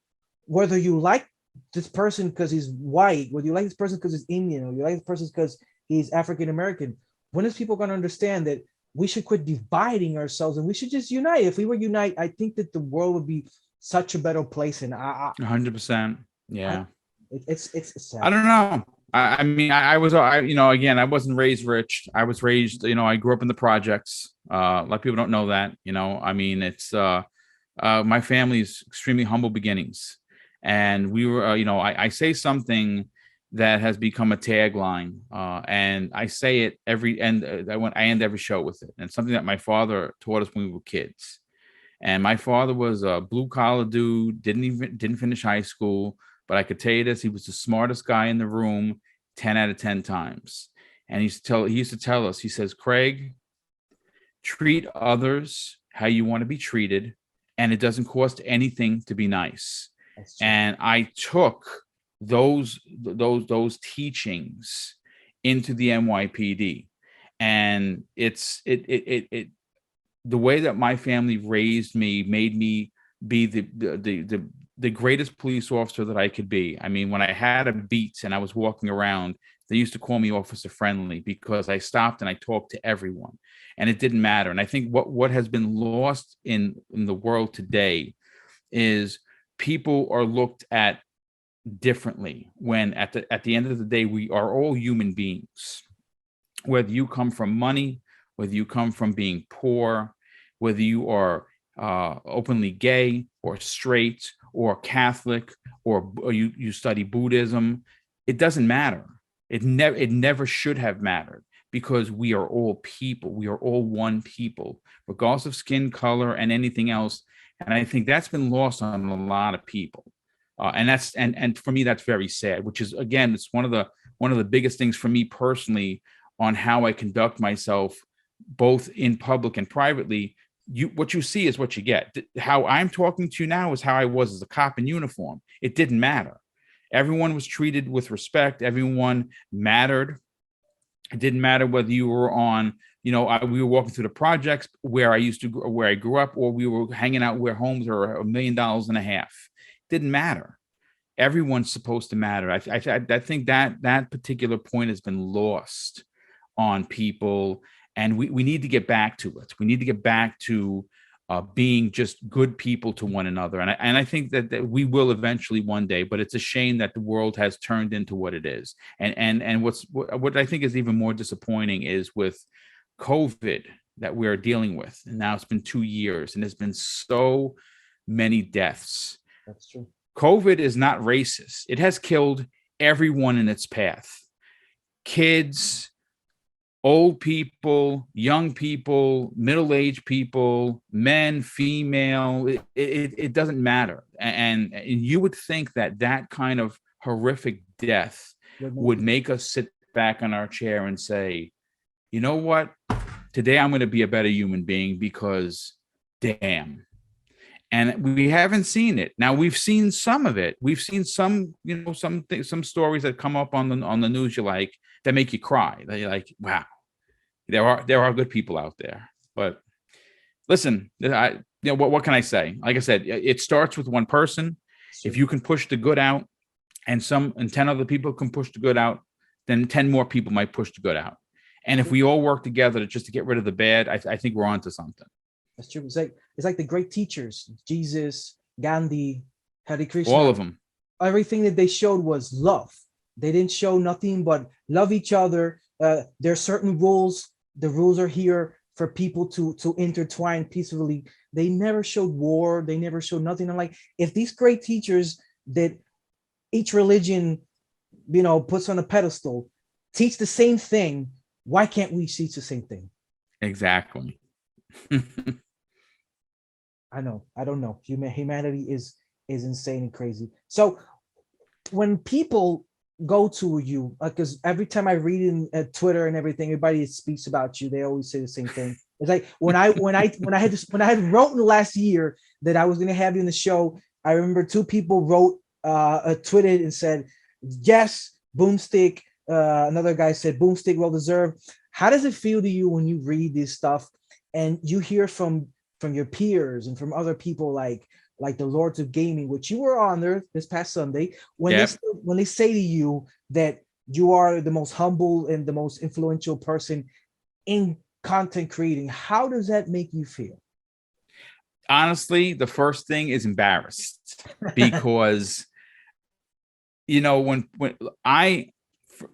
whether you like this person because he's white, whether you like this person because he's Indian, or you like this person because he's African American? When is people going to understand that we should quit dividing ourselves and we should just unite? If we were unite, I think that the world would be such a better place. And 100%. Yeah. It's sad. I don't know. I mean, I was, again, I wasn't raised rich. I was raised, I grew up in the projects. A lot of people don't know that, I mean, it's, my family's extremely humble beginnings. And we were, I say something that has become a tagline, and I say it every end. I end every show with it. And something that my father taught us when we were kids. And my father was a blue collar dude, didn't finish high school. But I could tell you this, he was the smartest guy in the room 10 out of 10 times. And he used to tell us, he says, Craig, treat others how you want to be treated, and it doesn't cost anything to be nice. And I took those teachings into the NYPD. And it the way that my family raised me made me be the greatest police officer that I could be. I mean, when I had a beat and I was walking around, they used to call me Officer Friendly because I stopped and I talked to everyone, and it didn't matter. And I think what has been lost in the world today is people are looked at differently, when at the end of the day, we are all human beings. Whether you come from money, whether you come from being poor, whether you are openly gay or straight or Catholic, or you study Buddhism, it doesn't matter. It never should have mattered, because we are all people. We are all one people, regardless of skin color and anything else. And I think that's been lost on a lot of people. And that's and for me, that's very sad, which is, again, it's one of the biggest things for me personally on how I conduct myself, both in public and privately. What you see is what you get. How I'm talking to you now is how I was as a cop in uniform. It didn't matter. Everyone was treated with respect. Everyone mattered. It didn't matter whether you were on, we were walking through the projects where I grew up, or we were hanging out where homes are $1.5 million. It didn't matter. Everyone's supposed to matter. I think that particular point has been lost on people, and we need to get back to it. We need to get back to being just good people to one another. And I think that we will eventually one day, but it's a shame that the world has turned into what it is. And what I think is even more disappointing is with COVID that we're dealing with. And now it's been 2 years and there's been so many deaths. That's true. COVID is not racist. It has killed everyone in its path. Kids, old people, young people, middle-aged people, men, female, it doesn't matter. And you would think that kind of horrific death would make us sit back on our chair and say, you know what? Today I'm going to be a better human being because damn. And we haven't seen it. Now we've seen some of it. We've seen some, some stories that come up on the news that make you cry. That you're like, wow. There are good people out there, but listen, what can I say? Like I said, it starts with one person. If you can push the good out, and 10 other people can push the good out, then 10 more people might push the good out. And if we all work together to get rid of the bad, I think we're onto something. That's true. It's like the great teachers, Jesus, Gandhi, Hare Krishna. All of them. Everything that they showed was love. They didn't show nothing but love each other. There are certain rules. The rules are here for people to intertwine peacefully. They never showed war. They never showed nothing. I'm like, if these great teachers that each religion, puts on a pedestal, teach the same thing, why can't we teach the same thing? Exactly. I don't know. Humanity is insane and crazy. So when people go to you, because every time I read in Twitter and everything, everybody speaks about you, they always say the same thing. It's like when I had wrote last year that I was going to have you in the show, I remember 2 people wrote tweeted and said, yes, Boomstick. Another guy said, Boomstick, well deserved. How does it feel to you when you read this stuff and you hear from your peers and from other people like the Lords of Gaming, which you were on there this past Sunday, when they say to you that you are the most humble and the most influential person in content creating, how does that make you feel? Honestly, the first thing is embarrassed because, when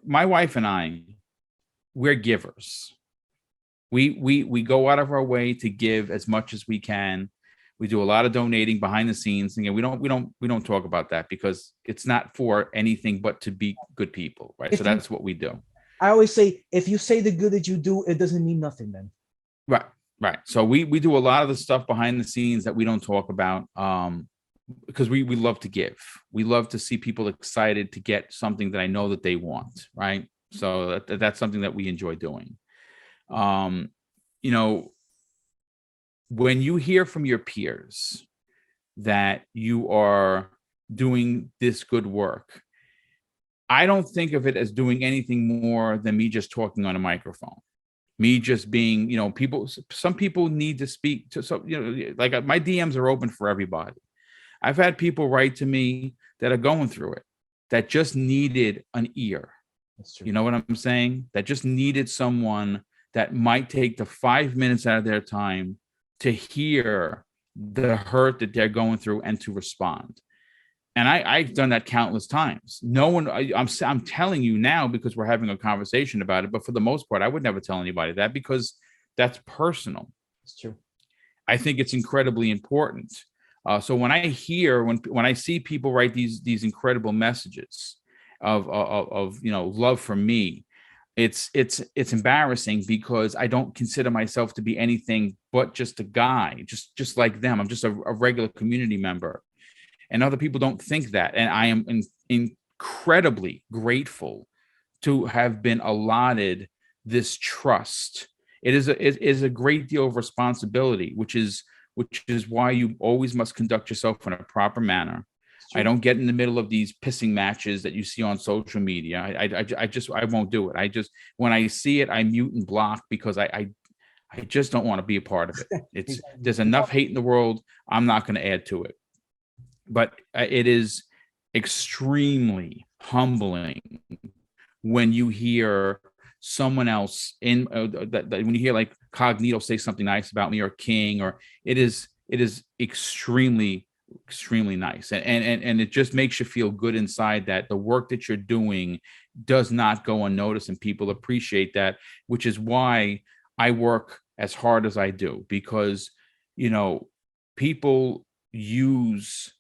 my wife and I, we're givers. We go out of our way to give as much as we can. We do a lot of donating behind the scenes. And we don't talk about that because it's not for anything but to be good people, right? So that's what we do. I always say, if you say the good that you do, it doesn't mean nothing then. Right. So we do a lot of the stuff behind the scenes that we don't talk about because we love to give. We love to see people excited to get something that I know that they want, right? So that's something that we enjoy doing. When you hear from your peers that you are doing this good work, I don't think of it as doing anything more than me just talking on a microphone, me just being, some people need to speak to, so, like my DMs are open for everybody. I've had people write to me that are going through it, that just needed an ear. That's true. You know what I'm saying? That just needed someone that might take the 5 minutes out of their time to hear the hurt that they're going through and to respond. And I've done that countless times. I'm telling you now because we're having a conversation about it. But for the most part, I would never tell anybody that because that's personal. It's true. I think it's incredibly important. So when I hear, when I see people write these incredible messages of love for me, it's embarrassing because I don't consider myself to be anything but just a guy, just like them. I'm just a regular community member, and other people don't think that. And I am incredibly grateful to have been allotted this trust. It is a great deal of responsibility, which is why you always must conduct yourself in a proper manner. I don't get in the middle of these pissing matches that you see on social media. I won't do it. When I see it, I mute and block because I just don't want to be a part of it. There's enough hate in the world. I'm not going to add to it. But it is extremely humbling when you hear someone else when you hear like Cognito say something nice about me or King, or it is extremely nice, and it just makes you feel good inside that the work that you're doing does not go unnoticed and people appreciate that, which is why I work as hard as I do, because people use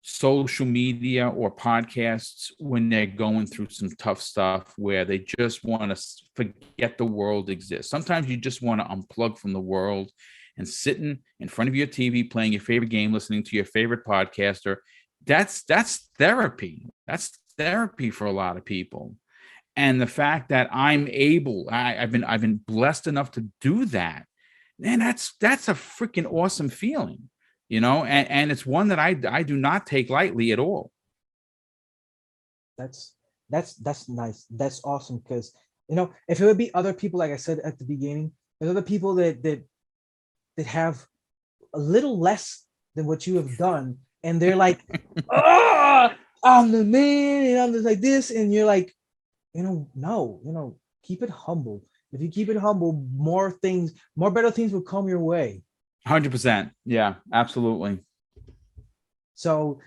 social media or podcasts when they're going through some tough stuff where they just want to forget the world exists. Sometimes you just want to unplug from the world and sitting in front of your TV, playing your favorite game, listening to your favorite podcaster. That's therapy. That's therapy for a lot of people. And the fact that I've been blessed enough to do that, man, that's a freaking awesome feeling. And it's one that I do not take lightly at all. That's nice. That's awesome. Because if it would be other people, like I said at the beginning, there's other people that have a little less than what you have done, and they're like, oh, I'm the man, and I'm just like this, and you're like, no, keep it humble. If you keep it humble, more better things will come your way. 100%. Yeah, absolutely. So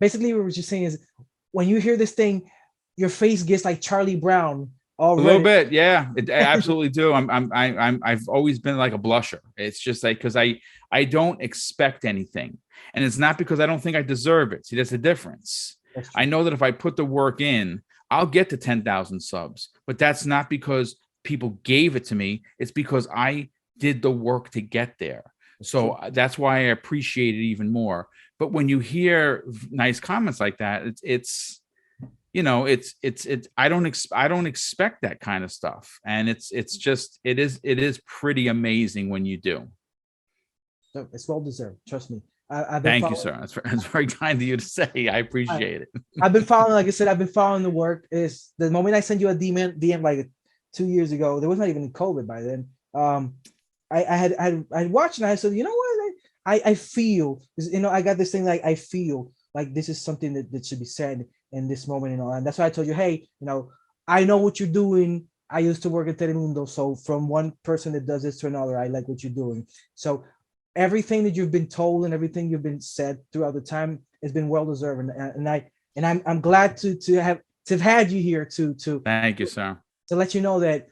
basically what we're just saying is, when you hear this thing, your face gets like Charlie Brown already. A little bit, yeah, I absolutely do. I've always been like a blusher. It's just like, because I don't expect anything, and it's not because I don't think I deserve it. See, that's the difference. I know that if I put the work in, I'll get to 10,000 subs, but that's not because people gave it to me. It's because I did the work to get there. So that's why I appreciate it even more. But when you hear nice comments like that, it's I don't expect that kind of stuff. And it is pretty amazing when you do. No, it's well deserved. Trust me. Thank you, sir. That's very kind of you to say. I appreciate it. I've been following, like I said, I've been following the work. Is the moment I sent you a DM like 2 years ago, there was not even COVID by then. I had watched and I said, you know what? I feel, I got this thing like I feel like this is something that should be said in this moment, and that's why I told you, hey, I know what you're doing. I used to work at Telemundo, so from one person that does this to another, I like what you're doing. So everything that you've been told and everything you've been said throughout the time has been well deserved, and I'm glad to have had you here to thank you, sir, to let you know that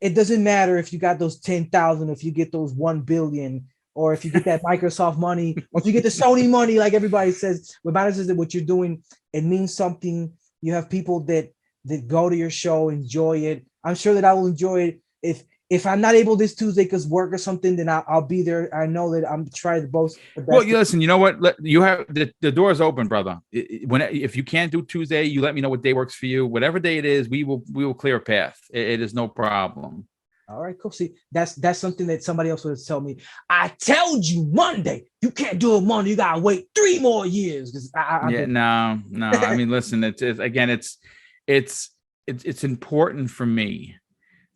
it doesn't matter if you got those 10,000, if you get those 1 billion, or if you get that Microsoft money, or if you get the Sony money, like everybody says. What matters is that what you're doing, it means something. You have people that go to your show, enjoy it. I'm sure that I will enjoy it. If I'm not able this Tuesday because work or something, then I'll be there. I know that I'm trying to boast. Well, you listen. You know what? You have the door's open, brother. If you can't do Tuesday, you let me know what day works for you. Whatever day it is, we will clear a path. It is no problem. All right, cool. See, that's something that somebody else would tell me. I told you Monday. You can't do it Monday. You gotta wait 3 more years. No. I mean, listen. It's important for me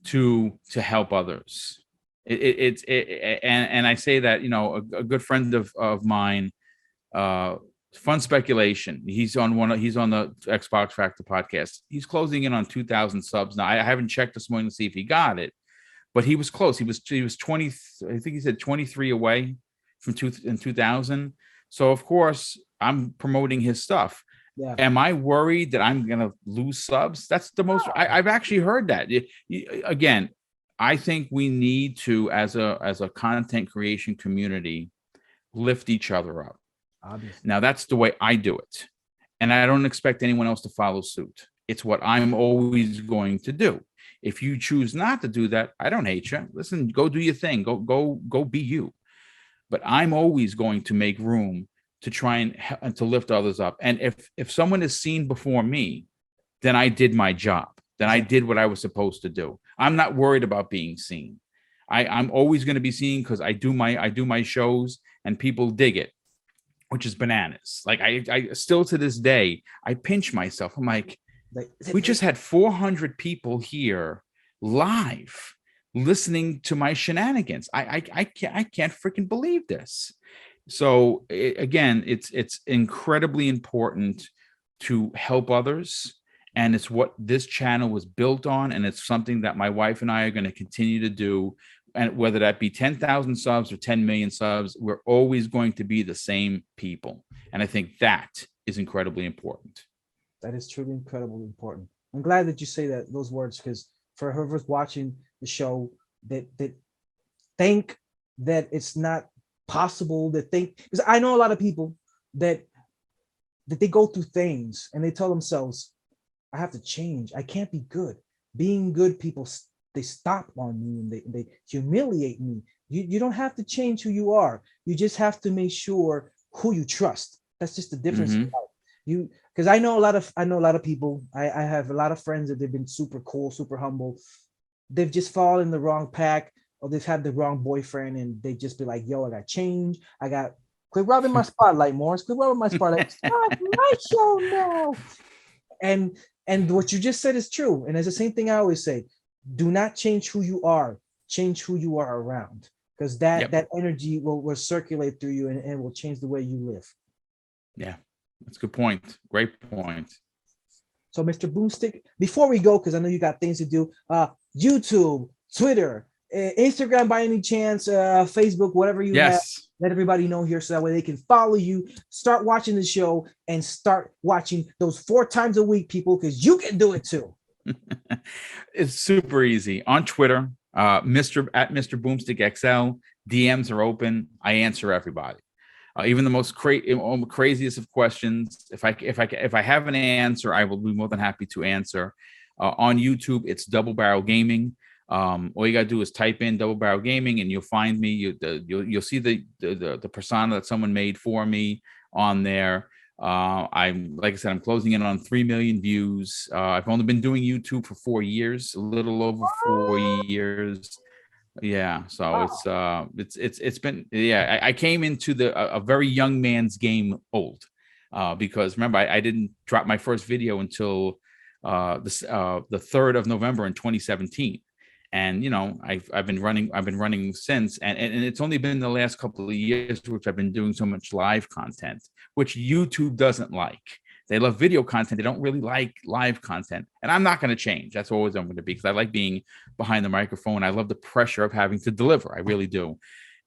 to help others. And I say that, a good friend of mine, Fun Speculation. He's on the Xbox Factor podcast. He's closing in on 2,000 subs now. I haven't checked this morning to see if he got it, but he was close. He was 20. I think he said 23 away from 2,000. So of course I'm promoting his stuff. Yeah. Am I worried that I'm going to lose subs? That's the most I've actually heard that. Again, I think we need to, as a content creation community, lift each other up. Obviously. Now that's the way I do it. And I don't expect anyone else to follow suit. It's what I'm always going to do. If you choose not to do that, I don't hate you. Listen, go do your thing. Go be you. But I'm always going to make room to try and to lift others up. And if someone is seen before me, then I did my job. Then I did what I was supposed to do. I'm not worried about being seen. I'm always going to be seen because I do my shows and people dig it, which is bananas. Like I still to this day, I pinch myself. I'm like, we just had 400 people here live listening to my shenanigans. I can't freaking believe this. So again, it's incredibly important to help others, and it's what this channel was built on, and it's something that my wife and I are going to continue to do. And whether that be 10,000 subs or 10 million subs, we're always going to be the same people. And I think that is incredibly important. That is truly incredibly important. I'm glad that you say those words, because for whoever's watching the show that think that it's not possible, that think, because I know a lot of people that they go through things and they tell themselves, I have to change. I can't be good. Being good people, they stop on me and they humiliate me. You don't have to change who you are. You just have to make sure who you trust. That's just the difference. You, because I know a lot of people. I have a lot of friends that they've been super cool, super humble. They've just fallen in the wrong pack, or they've had the wrong boyfriend, and they just be like, "Yo, I got change. I got quit robbing my spotlight, Morris. Quit robbing my spotlight. Start my show now." And what you just said is true. And it's the same thing I always say: do not change who you are. Change who you are around, because that energy will circulate through you and will change the way you live. Yeah. That's a good point. Great point. So, Mr. Boomstick, before we go, because I know you got things to do, YouTube, Twitter, Instagram by any chance, Facebook, whatever you have, let everybody know here so that way they can follow you, start watching the show, and start watching those 4 times a week, people, because you can do it too. It's super easy. On Twitter, at Mr. Boomstick XL, DMs are open. I answer everybody. Even the most craziest of questions. If I have an answer, I will be more than happy to answer. On YouTube, it's Double Barrel Gaming. All you gotta do is type in Double Barrel Gaming, and you'll find me. You'll see the persona that someone made for me on there. I'm, like I said, I'm closing in on 3 million views. I've only been doing YouTube for 4 years, a little over 4 years. Yeah, so wow. It's been, yeah, I came into a very young man's game old, because remember I didn't drop my first video until the 3rd of November in 2017, and I've been running since, and it's only been the last couple of years which I've been doing so much live content, which YouTube doesn't like. They love video content. They don't really like live content. And I'm not going to change. That's always I'm going to be, because I like being behind the microphone. I love the pressure of having to deliver. I really do.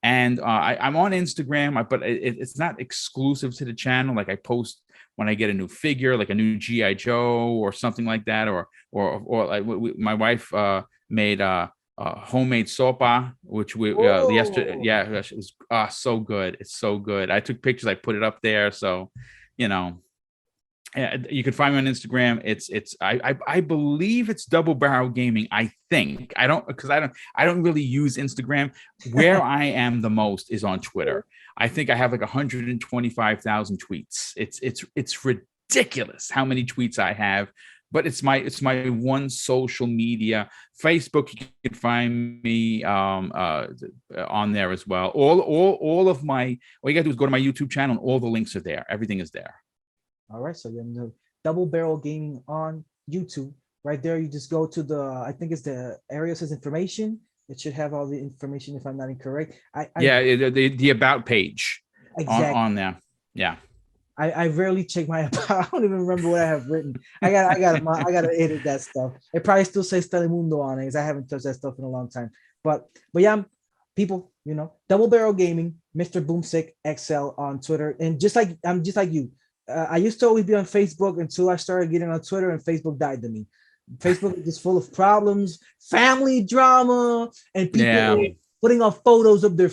And I'm on Instagram, but it's not exclusive to the channel. Like I post when I get a new figure, like a new G.I. Joe or something like that. Or like my wife made homemade sopa, which we yesterday. Yeah, it was so good. It's so good. I took pictures. I put it up there. So, you can find me on Instagram. I believe it's Double Barrel Gaming. I think I don't really use Instagram. Where I am the most is on Twitter. I think I have like 125,000 tweets. It's ridiculous how many tweets I have. But it's my one social media. Facebook, you can find me on there as well. All you gotta do is go to my YouTube channel, and all the links are there. Everything is there. All right, so then the Double Barrel Gaming on YouTube, right there. You just go to I think it's the area says information. It should have all the information if I'm not incorrect. The about page exactly. on there. Yeah. I rarely check my about. I don't even remember what I have written. I gotta edit that stuff. It probably still says Telemundo on it, because I haven't touched that stuff in a long time. But yeah, people, Double Barrel Gaming, Mr. Boomstick XL on Twitter, and I'm just like you. I used to always be on Facebook until I started getting on Twitter, and Facebook died to me. Facebook is just full of problems, family drama, and people putting up photos of their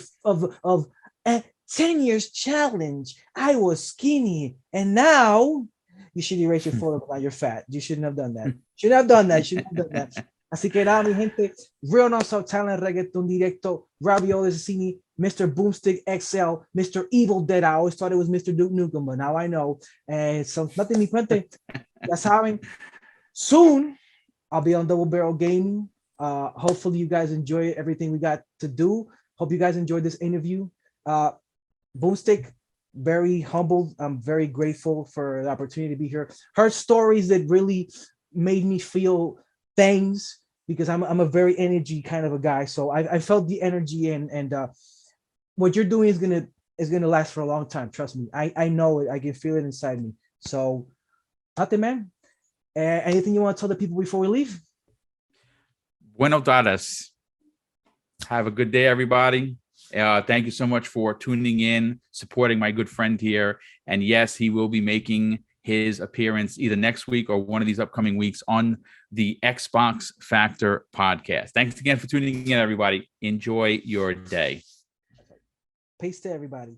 10 years challenge. I was skinny, and now you should erase your photo, but now you're fat. You shouldn't have done that. Shouldn't have done that. Shouldn't have done that. Así que nada, mi gente, Real Non-Stop Talent, Reggaeton Directo, Ravioli Assassini, Mr.BoomStick XL, Mr. Evil Dead. I always thought it was Mr. Duke Nukem, but now I know. And so, nothing, mi gente. Ya saben. Soon, I'll be on Double Barrel Gaming. Hopefully, you guys enjoy everything we got to do. Hope you guys enjoyed this interview. Boomstick, very humbled. I'm very grateful for the opportunity to be here. Heard stories that really made me feel things because I'm a very energy kind of a guy. So I felt the energy and what you're doing is gonna last for a long time. Trust me. I know it. I can feel it inside me. So nothing, man. Anything you want to tell the people before we leave? Buenos tardes. Have a good day, everybody. Thank you so much for tuning in, supporting my good friend here. And yes, he will be making his appearance either next week or one of these upcoming weeks on the Xbox Factor podcast. Thanks again for tuning in, everybody. Enjoy your day. Peace to everybody.